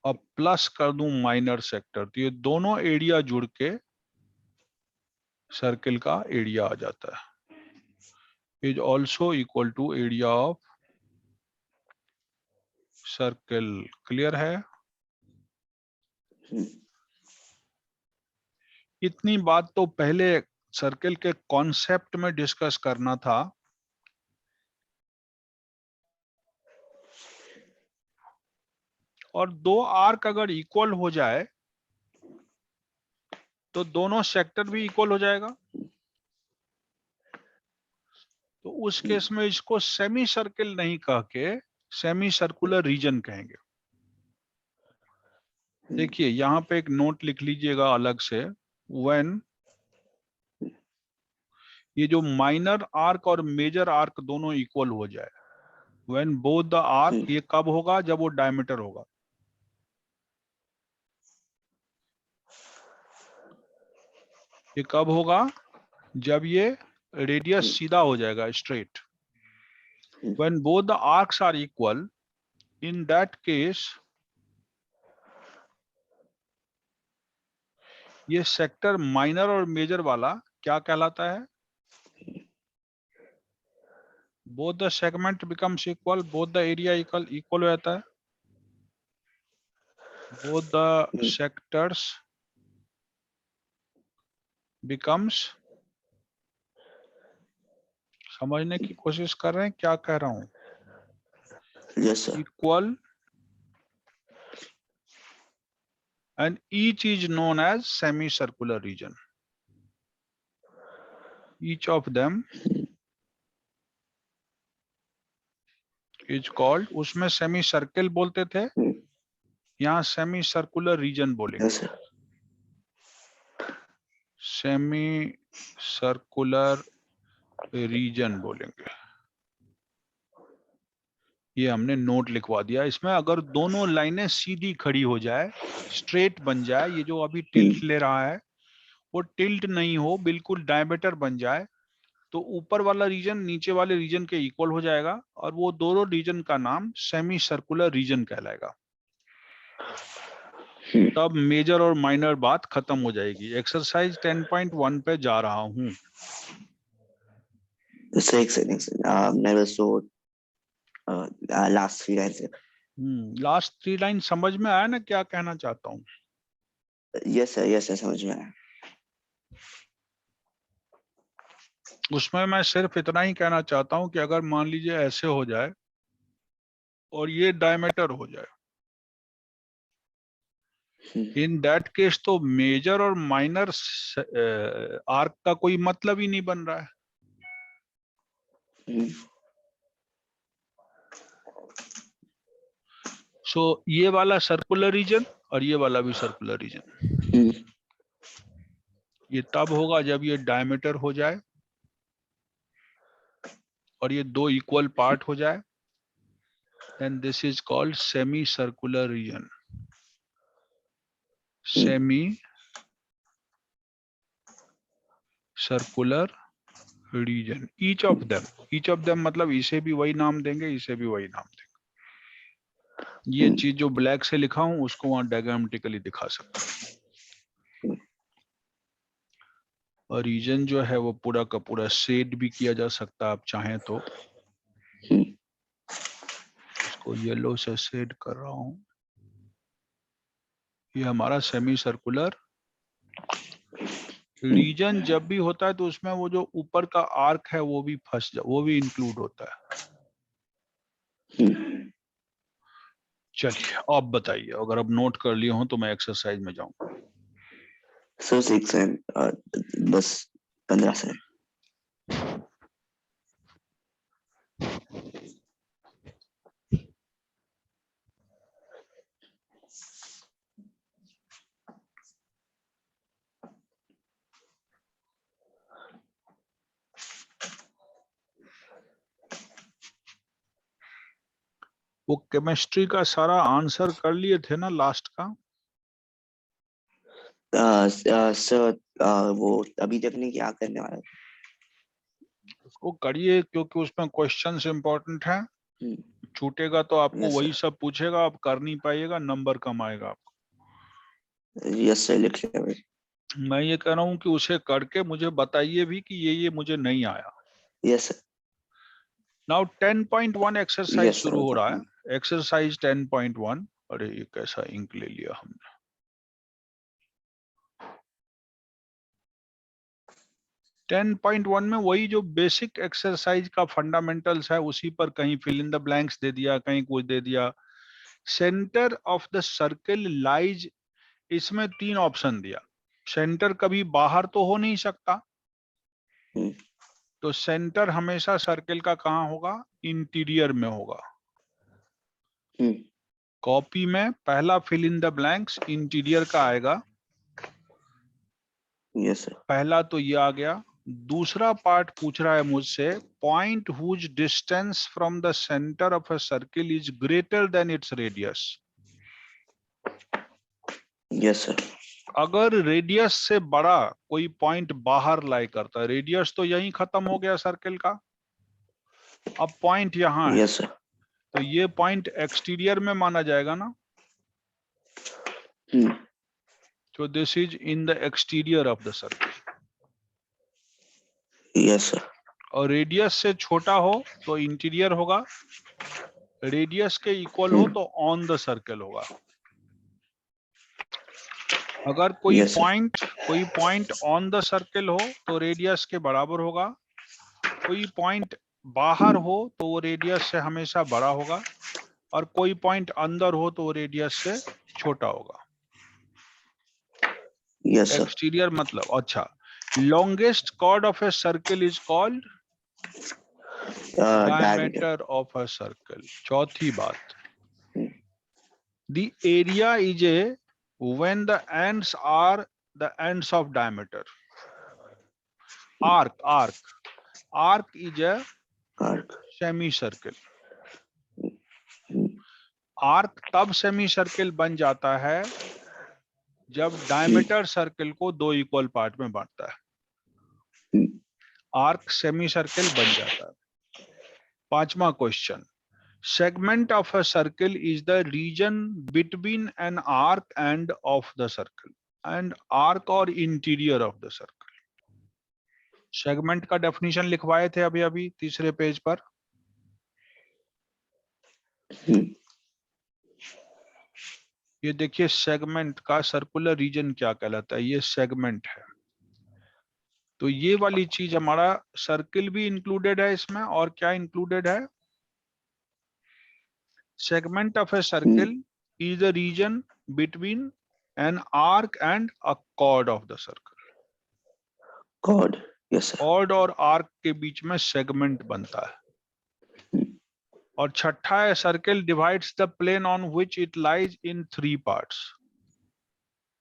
और प्लस कर दूं माइनर सेक्टर, तो ये दोनों एरिया जुड़ के सर्किल का एरिया आ जाता है। Is also equal to area of circle. Clear है? इतनी बात तो पहले सर्किल के कॉन्सेप्ट में डिस्कस करना था। और दो आर्क अगर इक्वल हो जाए तो दोनों सेक्टर भी इक्वल हो जाएगा। तो उस केस में इसको सेमी सर्किल नहीं कह के सेमी सर्कुलर रीजन कहेंगे। देखिए यहाँ पे एक नोट लिख लीजिएगा अलग से, व्हेन ये जो माइनर आर्क और मेजर आर्क दोनों इक्वल हो जाए, व्हेन बोथ द आर्क, ये कब होगा? जब वो डायमीटर होगा। ये कब होगा? जब ये रेडियस सीधा हो जाएगा, straight. When both the arcs are equal, in that case ये सेक्टर माइनर और मेजर वाला क्या कहलाता है? Both the segment becomes equal, both the area equal हो जाता है, बोथ द सेक्टर्स बिकम्स, समझने की कोशिश कर रहे हैं क्या कह रहा हूं?
Yes, sir.
Equal, and each is known as semicircular region. Each of them is called, उसमें सेमी सर्कल बोलते थे, यहाँ सेमी सर्कुलर रीजन बोलेंगे,
Yes, sir.
Semi circular region बोलेंगे। ये हमने नोट लिखवा दिया। इसमें अगर दोनों लाइनें सीधी खड़ी हो जाए, स्ट्रेट बन जाए, ये जो अभी टिल्ट ले रहा है वो टिल्ट नहीं हो, बिल्कुल डायमीटर बन जाए, तो ऊपर वाला रीजन नीचे वाले रीजन के इक्वल हो जाएगा और वो दोनों रीजन का नाम सेमी सर्कुलर रीजन कहलाएगा। तब मेजर और माइनर बात खत्म हो जाएगी। एक्सरसाइज 10.1 पे जा रहा हूं।
Never saw last 3 lines.
Last 3 line समझ में आया ना क्या कहना चाहता हूँ?
Yes, sir. Yes, sir. समझ में आया।
उसमें मैं सिर्फ इतना ही कहना चाहता हूं कि अगर मान लीजिए ऐसे हो जाए और ये डायमीटर हो जाए, इन दैट केस तो मेजर और माइनर आर्क का कोई मतलब ही नहीं बन रहा है। सो ये वाला सर्कुलर रीजन और ये वाला भी सर्कुलर रीजन, ये तब होगा जब ये डायमीटर हो जाए और ये दो इक्वल पार्ट हो जाए, then this is called semi circular region. Semi circular region, each of them मतलब इसे भी वही नाम देंगे, इसे भी वही नाम देंगे। ये चीज जो ब्लैक से लिखा हूं उसको वहां डायग्रामेटिकली दिखा सकता हूं। और रीजन जो है वो पूरा का पूरा शेड भी किया जा सकता है, आप चाहें तो। इसको येलो से शेड कर रहा हूं। ये हमारा सेमी सर्कुलर रीजन जब भी होता है तो उसमें वो जो ऊपर का आर्क है वो भी वो भी इंक्लूड होता है। चलिए आप बताइए, अगर अब नोट कर लिए हो तो मैं एक्सरसाइज में जाऊं।
सर 6 है, 10-15 से।
वो केमिस्ट्री का सारा आंसर कर लिए थे ना लास्ट का?
सर वो अभी तक नहीं, क्या करने वाला?
उसको करिए क्योंकि उसमें क्वेश्चंस इंपॉर्टेंट हैं। छूटेगा तो आपको
Yes,
वही
sir.
सब पूछेगा, आप कर नहीं पाइएगा, नंबर कम आएगा आपको।
यस सर, लिख लिया भाई।
मैं ये कह रहा हूँ कि उसे करके मुझे बताइए भी कि ये मुझे नहीं आया।
Yes sir.
Now 10.1 exercise
Yes,
शुरू
sir.
हो रहा है। एक्सरसाइज 10.1। अरे ये कैसा इंक ले लिया हमने। 10.1 में वही जो बेसिक एक्सरसाइज का फंडामेंटल्स है उसी पर कहीं फिल इन द ब्लैंक्स दे दिया, कहीं कुछ दे दिया। Centre of the circle lies, इसमें 3 ऑप्शन दिया। सेंटर कभी बाहर तो हो नहीं सकता, तो सेंटर हमेशा सर्कल का कहाँ होगा? इंटीरियर में होगा। कॉपी में पहला fill in the blanks interior का आएगा।
Yes sir.
पहला तो ये आ गया। दूसरा पार्ट पूछ रहा है मुझसे, point whose distance from the centre of a circle is greater than its radius.
Yes sir.
अगर रेडियस से बड़ा कोई पॉइंट बाहर लाई करता है, रेडियस तो यहीं खत्म हो गया सर्किल का, अब पॉइंट यहां है,
यस सर।
तो ये पॉइंट एक्सटीरियर में माना जाएगा ना। So this is in the exterior of the circle.
Yes, sir.
और रेडियस से छोटा हो तो इंटीरियर होगा, रेडियस के इक्वल हो तो ऑन द सर्कल होगा। अगर कोई
Yes, sir.
Point on the circle हो तो रेडियस के बराबर होगा, कोई पॉइंट बाहर हो तो वो रेडियस से हमेशा बड़ा होगा, और कोई पॉइंट अंदर हो तो वो रेडियस से छोटा होगा।
Yes, sir.
एक्सटीरियर मतलब, अच्छा, longest chord of a circle is called
Diameter.
Diameter of a circle. चौथी बात, the area is a when the ends are the ends of diameter. Arc is a
Arc.
Semicircle. Arc तब semicircle बन जाता है जब diameter circle को दो equal part में बांटता है, आर्क सेमी सर्कल बन जाता है। पांचवा question, segment of a circle is the region between an arc and of the circle and arc और interior of the circle. Segment का डेफिनेशन लिखवाए थे अभी अभी तीसरे पेज पर। ये देखिए सेगमेंट का सर्कुलर रीजन क्या कहलाता है, ये सेगमेंट है। तो ये वाली चीज हमारा सर्किल भी इंक्लूडेड है इसमें, और क्या इंक्लूडेड है, segment of a circle is the region between an arc and a chord of the circle.
Chord. Yes, sir.
Chord और आर्क के बीच में सेगमेंट बनता है। और छठा है, circle divides the plane on which it lies in 3 parts.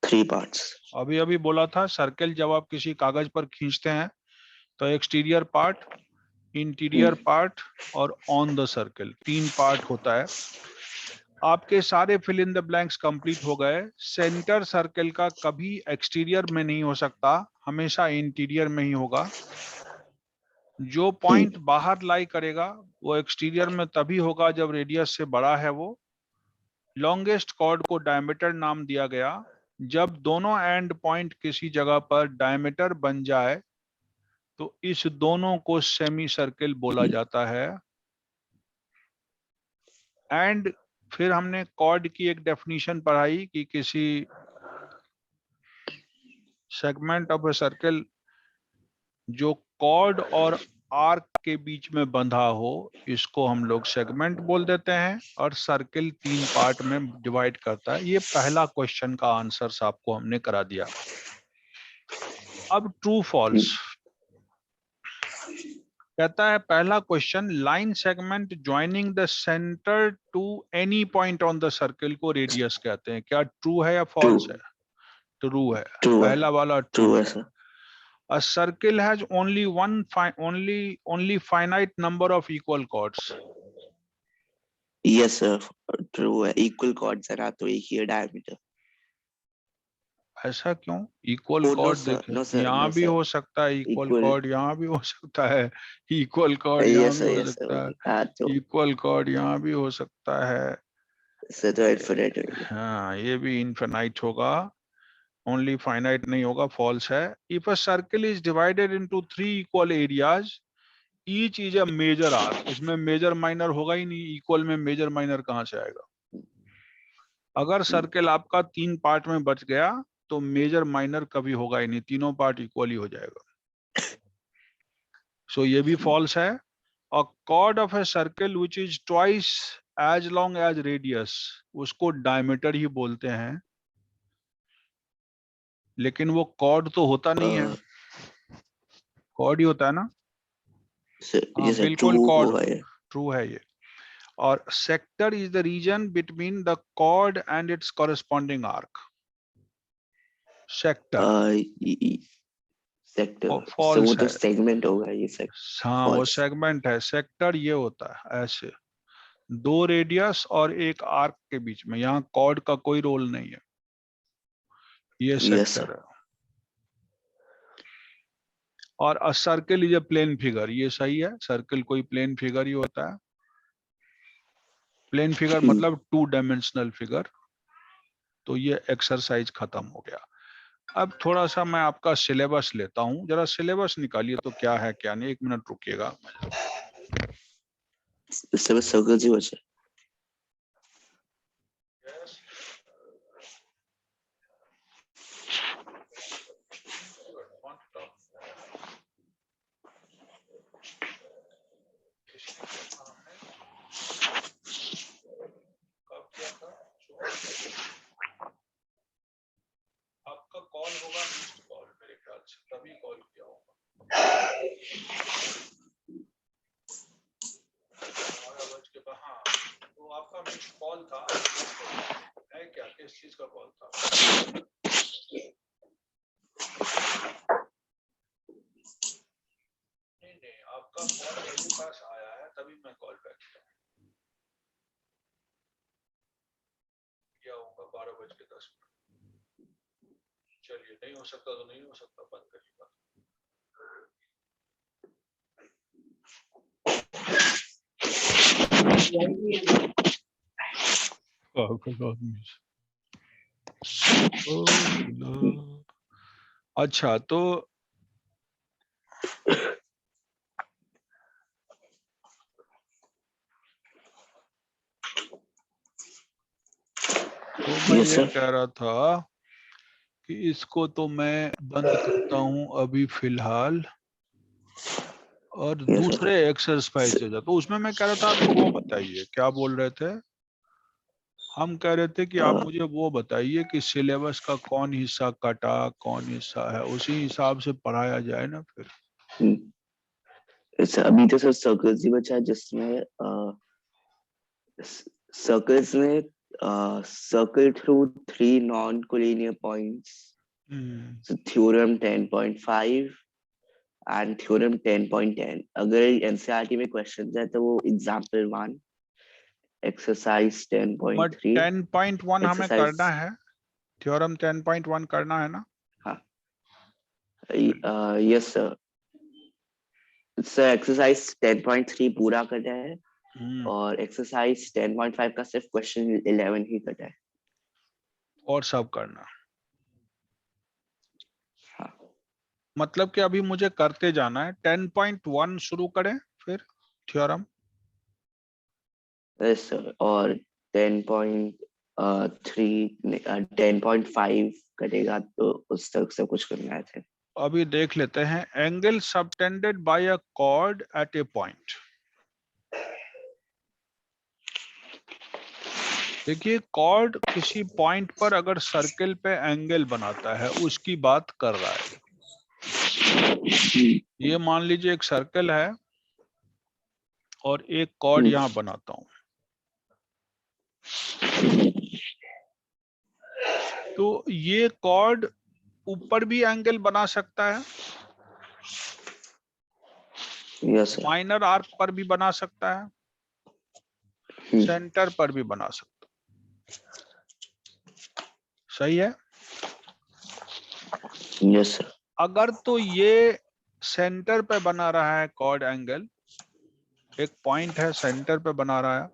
3 parts.
अभी अभी बोला था, सर्किल जब आप किसी कागज पर खींचते हैं तो एक्सटीरियर पार्ट, इंटीरियर पार्ट और ऑन द सर्किल 3 पार्ट होता है। आपके सारे fill in the blanks complete हो गए। सेंटर सर्किल का कभी एक्सटीरियर में नहीं हो सकता, हमेशा इंटीरियर में ही होगा। जो पॉइंट बाहर लाई करेगा वो एक्सटीरियर में तभी होगा जब रेडियस से बड़ा है वो। लॉन्गेस्ट कॉर्ड को डायमीटर नाम दिया गया जब दोनों एंड पॉइंट किसी जगह पर डायमीटर बन जाए तो इस दोनों को सेमी सर्किल बोला जाता है। एंड फिर हमने कॉर्ड की एक डेफिनेशन पढ़ाई कि किसी सेगमेंट ऑफ ए सर्किल जो कॉर्ड और आर्क के बीच में बंधा हो, इसको हम लोग सेगमेंट बोल देते हैं, और सर्किल 3 पार्ट में डिवाइड करता है। ये पहला क्वेश्चन का आंसर आपको हमने करा दिया। अब ट्रू फॉल्स कहता है पहला question, line segment joining the centre to any point on the circle को रेडियस कहते हैं। क्या ट्रू है या फॉल्स है? ट्रू है।
True.
पहला वाला ट्रू
True,
है।
sir.
A circle has only finite number of equal chords.
Yes, sir. True है। Equal chords है ना, तो एक ही है diameter.
ऐसा क्यों? Equal
Oh, no,
chord
sir.
देखें,
No, sir.
यहाँ
No,
भी
sir.
हो सकता है इक्वल
Equal.
कॉर्ड, यहाँ भी हो सकता है इक्वल कॉर्ड, यहाँ
Yes,
भी
sir.
हो
Yes, sir.
सकता है
हाँ, तो
इक्वल कॉर्ड, यहाँ भी हो सकता है।
इससे तो infinite है।
हाँ, ये भी इनफिनाइट होगा, ओनली फाइनाइट नहीं होगा, फॉल्स है। If a circle is divided into 3 equal areas, each is a major arc. इसमें मेजर माइनर होगा ही नहीं, इक्वल में मेजर माइनर कहाँ से आएगा? अगर सर्किल आपका 3 पार्ट में बच गया तो मेजर माइनर कभी होगा ही नहीं, तीनों पार्ट इक्वल ही हो जाएगा। सो ये भी फॉल्स है। A chord of a circle which is twice as long as radius, उसको डायमीटर ही बोलते हैं, लेकिन वो कॉर्ड तो होता नहीं है, कॉर्ड ही होता है ना। हाँ,
ये सर
बिल्कुल
true
कॉर्ड,
होगा ये।
ट्रू है ये। और sector is the region between the chord and its corresponding arc. Sector
sector वो
फॉल्स
तो
है।
सेगमेंट होगा ये
हाँ, वो
false.
सेगमेंट है। सेक्टर ये होता है ऐसे 2 रेडियस और एक आर्क के बीच में, यहाँ कॉर्ड का कोई रोल नहीं है, ये
Yes,
सेक्टर
sir.
है। और a circle is a plane figure, ये सही है, सर्किल कोई प्लेन फिगर ही होता है। प्लेन फिगर मतलब 2 डायमेंशनल फिगर। तो ये एक्सरसाइज खत्म हो गया। अब थोड़ा सा मैं आपका सिलेबस लेता हूँ, जरा सिलेबस निकालिए तो क्या है क्या नहीं, 1 मिनट रुकिएगा।
इस समय सर्कल ही बचे।
आपका कॉल होगा मिस्ड कॉल मेरे ख्याल से, तभी कॉल किया होगा। 12 हाँ, तो आपका मिस्ड कॉल था है क्या, किस चीज का कॉल था? नहीं, आपका कॉल मेरे पास आया है तभी मैं कॉल बैक किया होगा 12:10। चलिए, नहीं हो सकता तो नहीं हो सकता, बंद करिए बात। अच्छा, तो मैं
यस
ये
सर।
कह रहा था कि इसको तो मैं बंद करता हूं अभी फिलहाल, और
यस
दूसरे एक्सरसाइज हो जाए। तो उसमें मैं कह रहा था अभी वो बताइए, क्या बोल रहे थे? हम कह रहे थे कि आप
सर।
मुझे वो बताइए कि सिलेबस का कौन हिस्सा कटा, कौन हिस्सा है, उसी हिसाब से पढ़ाया जाए ना फिर।
सर अभी तो सर सर्कल्स ही बचा है, जिसमें सर्कल्स में circle through 3 non-collinear points. So theorem 10.5 and theorem 10.10. अगर NCERT में क्वेश्चन है तो वो एग्जाम्पल 1, एक्सरसाइज
बट
10.3,
10.1 हमें
एक्सरसाइज।
करना है, थ्योरम 10.1 करना है ना?
हाँ, यस सर। सर एक्सरसाइज 10.3 पूरा करना है और एक्सरसाइज 10.5 का सिर्फ क्वेश्चन 11 ही कटा है।
और सब करना,
हाँ
मतलब कि अभी मुझे करते जाना है। 10.1 शुरू करें फिर थ्योरम।
यस सर, और 10.3 10.5 कटेगा तो उस तक सब कुछ करना है थे।
अभी देख लेते हैं। Angle subtended by a chord at a point. देखिए, कॉर्ड किसी पॉइंट पर अगर सर्कल पे एंगल बनाता है उसकी बात कर रहा है। ये मान लीजिए एक सर्कल है और एक कॉर्ड यहां बनाता हूं, तो ये कॉर्ड ऊपर भी एंगल बना सकता है,
यस सर।
माइनर आर्क पर भी बना सकता है, सेंटर पर भी बना सकता है। सही है?
Yes sir.
अगर तो ये सेंटर पे बना रहा है कॉर्ड एंगल, एक पॉइंट है सेंटर पे बना रहा है,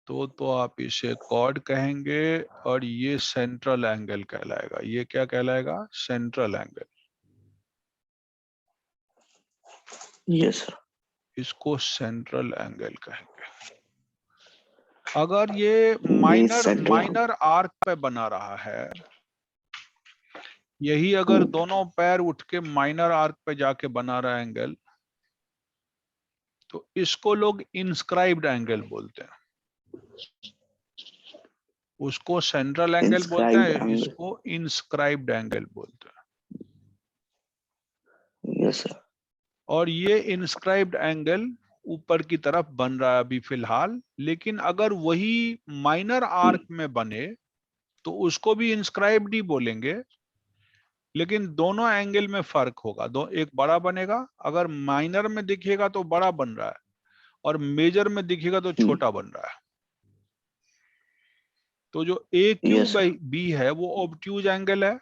तो आप इसे कॉर्ड कहेंगे और ये सेंट्रल एंगल कहलाएगा। ये क्या कहलाएगा? Central angle.
Yes sir.
इसको सेंट्रल एंगल कहेंगे। अगर ये
ये
माइनर
सेंट्रल।
माइनर आर्क पे बना रहा है, यही अगर दोनों पैर उठ के माइनर आर्क पे जाके बना रहा है एंगल, तो इसको लोग इंस्क्राइब्ड एंगल बोलते हैं। उसको सेंट्रल एंगल बोलते
इंस्क्राइब्ड
हैं,
एंगल।
इसको इंस्क्राइब्ड एंगल बोलते हैं।
Yes sir.
और ये इंस्क्राइब्ड एंगल ऊपर की तरफ बन रहा है अभी फिलहाल, लेकिन अगर वही माइनर आर्क में बने तो उसको भी इंस्क्राइब्ड ही बोलेंगे, लेकिन दोनों एंगल में फर्क होगा। एक बड़ा बनेगा, अगर माइनर में दिखेगा तो बड़ा बन रहा है और मेजर में दिखेगा तो छोटा बन रहा है। तो जो ए क्यू
यस सर।
बी है वो ऑब्ट्यूज एंगल है,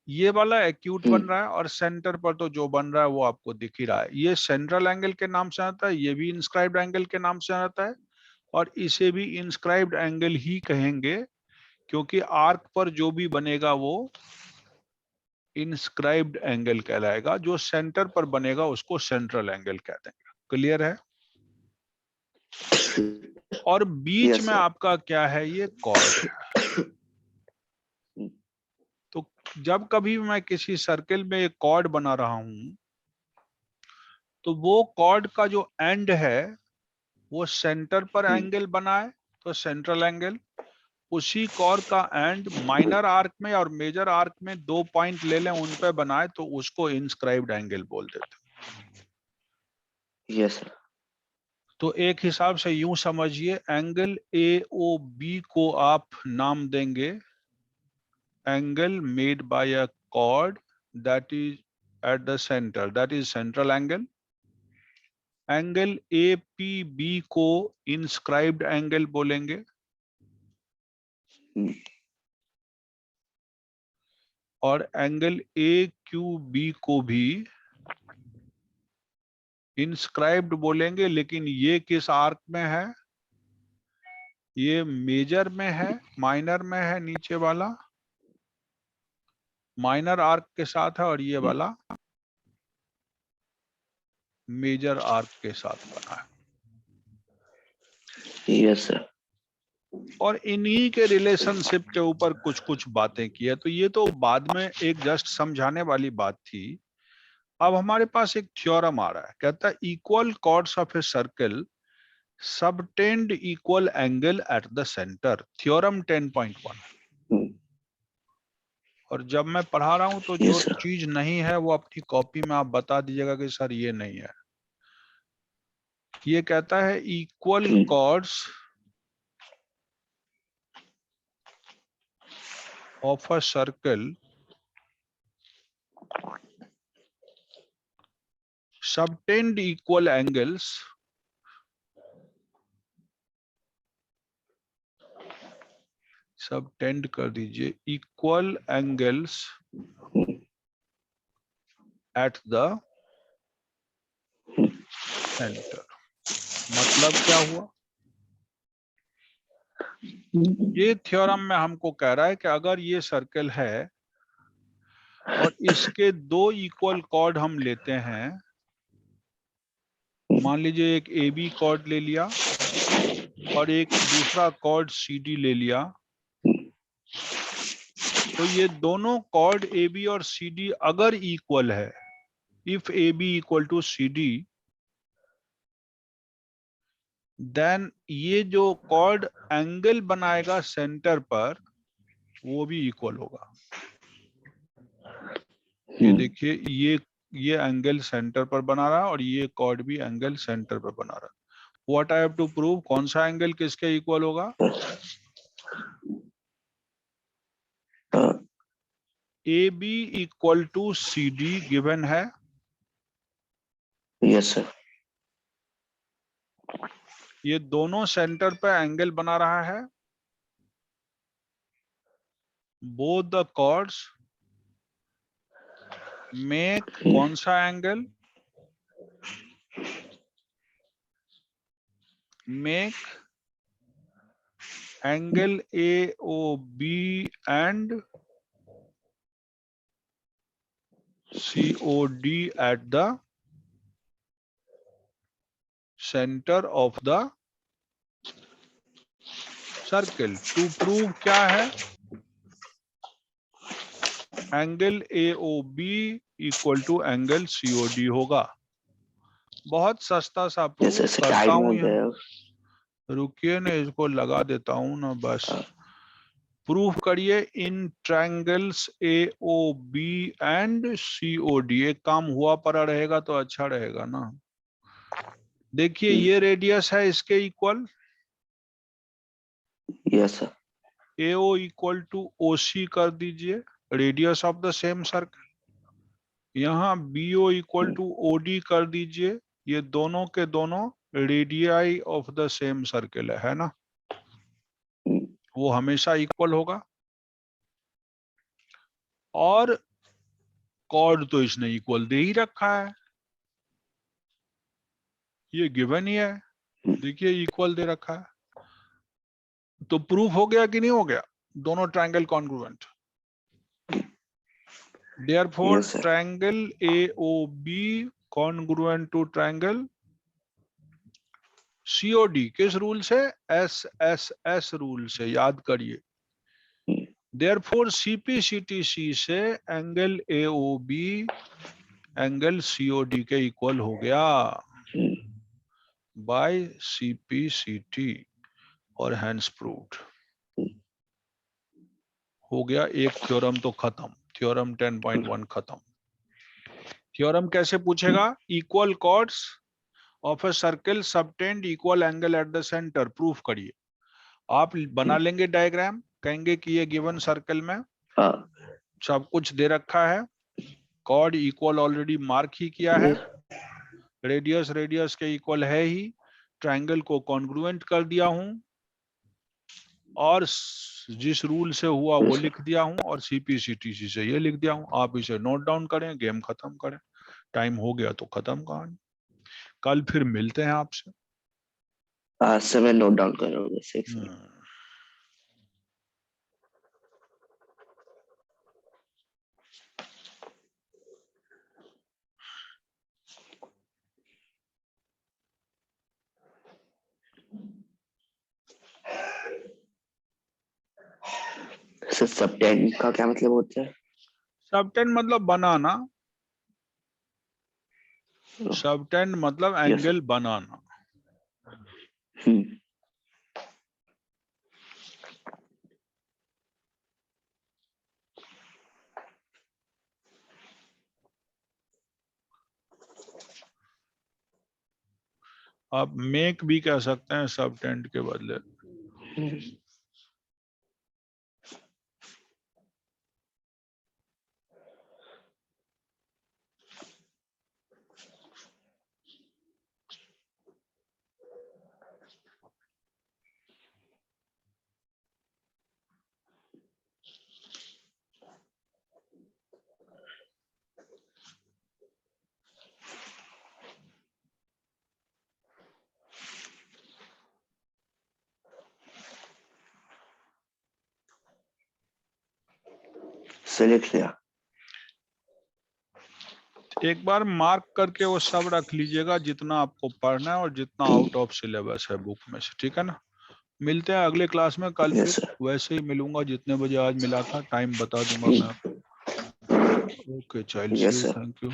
ये वाला एक्यूट बन रहा है, और सेंटर पर तो जो बन रहा है वो आपको दिख ही रहा है। ये सेंट्रल एंगल के नाम से आता है, ये भी इंस्क्राइब्ड एंगल के नाम से आता है, और इसे भी इंस्क्राइब्ड एंगल ही कहेंगे, क्योंकि आर्क पर जो भी बनेगा वो इंस्क्राइब्ड एंगल कहलाएगा, जो सेंटर पर बनेगा उसको सेंट्रल एंगल कहते हैं। क्लियर है? और बीच
Yes,
में
sir.
आपका क्या है, ये कॉर्ड है। तो जब कभी मैं किसी सर्किल में एक कॉर्ड बना रहा हूं, तो वो कॉर्ड का जो एंड है वो सेंटर पर एंगल बनाए तो सेंट्रल एंगल, उसी कॉर्ड का एंड माइनर आर्क में और मेजर आर्क में 2 पॉइंट ले लें, उन पे बनाए तो उसको इंस्क्राइब्ड एंगल बोल देते हैं।
Yes, sir.
तो एक हिसाब से यूं समझिए, एंगल ए ओ बी को आप नाम देंगे angle made by a chord that is at the centre, that is central angle. Angle A P B को इंस्क्राइब्ड एंगल बोलेंगे, और एंगल ए क्यू बी को भी इंस्क्राइब्ड बोलेंगे, लेकिन ये किस आर्क में है, ये मेजर में है, माइनर में है, नीचे वाला माइनर आर्क के साथ है, और ये वाला मेजर आर्क के साथ बना है।
Yes, sir.
और इन्हीं के रिलेशनशिप के ऊपर कुछ कुछ बातें की है। तो ये तो बाद में एक जस्ट समझाने वाली बात थी। अब हमारे पास एक थ्योरम आ रहा है, कहता है equal chords of a circle subtend equal angle at the centre, theorem 10.1। और जब मैं पढ़ा रहा हूं तो जो
Yes, sir.
चीज नहीं है वो अपनी कॉपी में आप बता दीजिएगा कि सर ये नहीं है। ये कहता है equal chords of a circle subtend equal angles subtend कर दीजिए equal angles at the centre. मतलब क्या हुआ, ये थ्योरम में हमको कह रहा है कि अगर ये सर्कल है और इसके 2 इक्वल कॉर्ड हम लेते हैं, मान लीजिए एक ए बी कॉर्ड ले लिया और एक दूसरा कॉर्ड सी डी ले लिया, तो ये दोनों कॉर्ड ए बी और सी डी अगर इक्वल है, if A B equal to C D, then ये जो कॉर्ड एंगल बनाएगा सेंटर पर वो भी इक्वल होगा। ये देखिए, ये एंगल सेंटर पर बना रहा है और ये कॉर्ड भी एंगल सेंटर पर बना रहा है। What I have to prove, कौन सा एंगल किसके इक्वल होगा, A B equal to C D given है।
Yes, sir.
ये दोनों सेंटर पे एंगल बना रहा है। बोथ द कॉर्ड्स मेक कौन सा angle, make angle A O B and C O D at the centre of the circle. To prove क्या है, angle A O B equal to angle C O D होगा। बहुत सस्ता सा
Yes,
proof
sir.
करता
Time
हूं
हो
यहाँ,
गया।
रुकिए ना, इसको लगा देता हूं ना, बस प्रूफ करिए in triangles A O B and C O D. एक काम हुआ पड़ा रहेगा तो अच्छा रहेगा ना। देखिए ये रेडियस है इसके equal,
Yes, sir.
A O equal to O C कर दीजिए, radius of the same circle. यहाँ B O equal to O D कर दीजिए, ये दोनों के दोनों radii of the same circle है ना, वो हमेशा इक्वल होगा। और कॉर्ड तो इसने इक्वल दे ही रखा है, ये गिवन ही है, देखिए इक्वल दे रखा है। तो प्रूफ हो गया कि नहीं हो गया, दोनों triangle congruent. Therefore,
Yes, sir.
triangle AOB congruent to triangle COD किस रूल से, SSS रूल से, याद करिए। Therefore, CPCTC से एंगल AOB एंगल COD के इक्वल हो गया बाय CPCT और हैंस प्रूव्ड। हो गया एक थ्योरम तो खत्म, थ्योरम 10.1 खत्म। थ्योरम कैसे पूछेगा, equal chords of a circle subtend equal angle at the centre, proof करिए। आप बना लेंगे डायग्राम, कहेंगे कि ये गिवन सर्कल में सब कुछ दे रखा है, कॉर्ड इक्वल ऑलरेडी मार्क ही किया है, रेडियस रेडियस के इक्वल है ही, ट्रायंगल को कॉन्ग्रुएंट कर दिया हूं और जिस रूल से हुआ वो लिख दिया हूं और सीपीसीटीसी से ये लिख दिया हूं। आप इसे नोट डाउन करें, गेम खत्म करें। टाइम हो गया तो खत्म कहानी। कल फिर मिलते हैं आपसे।
आज से मैं नोट डाउन कर रहा हूँ। सबटेंड का क्या मतलब होता है?
सबटेंड मतलब बनाना, सबटेंड मतलब एंगल बनाना। आप मेक भी कह सकते हैं सबटेंड के बदले।
लिख लिया।
एक बार मार्क करके वो सब रख लीजिएगा जितना आपको पढ़ना है और जितना आउट ऑफ सिलेबस है बुक में से, ठीक है ना। मिलते हैं अगले क्लास में कल। फिर वैसे ही मिलूंगा जितने बजे आज मिला था, टाइम बता दूंगा मैं आपको। Okay child, thank you.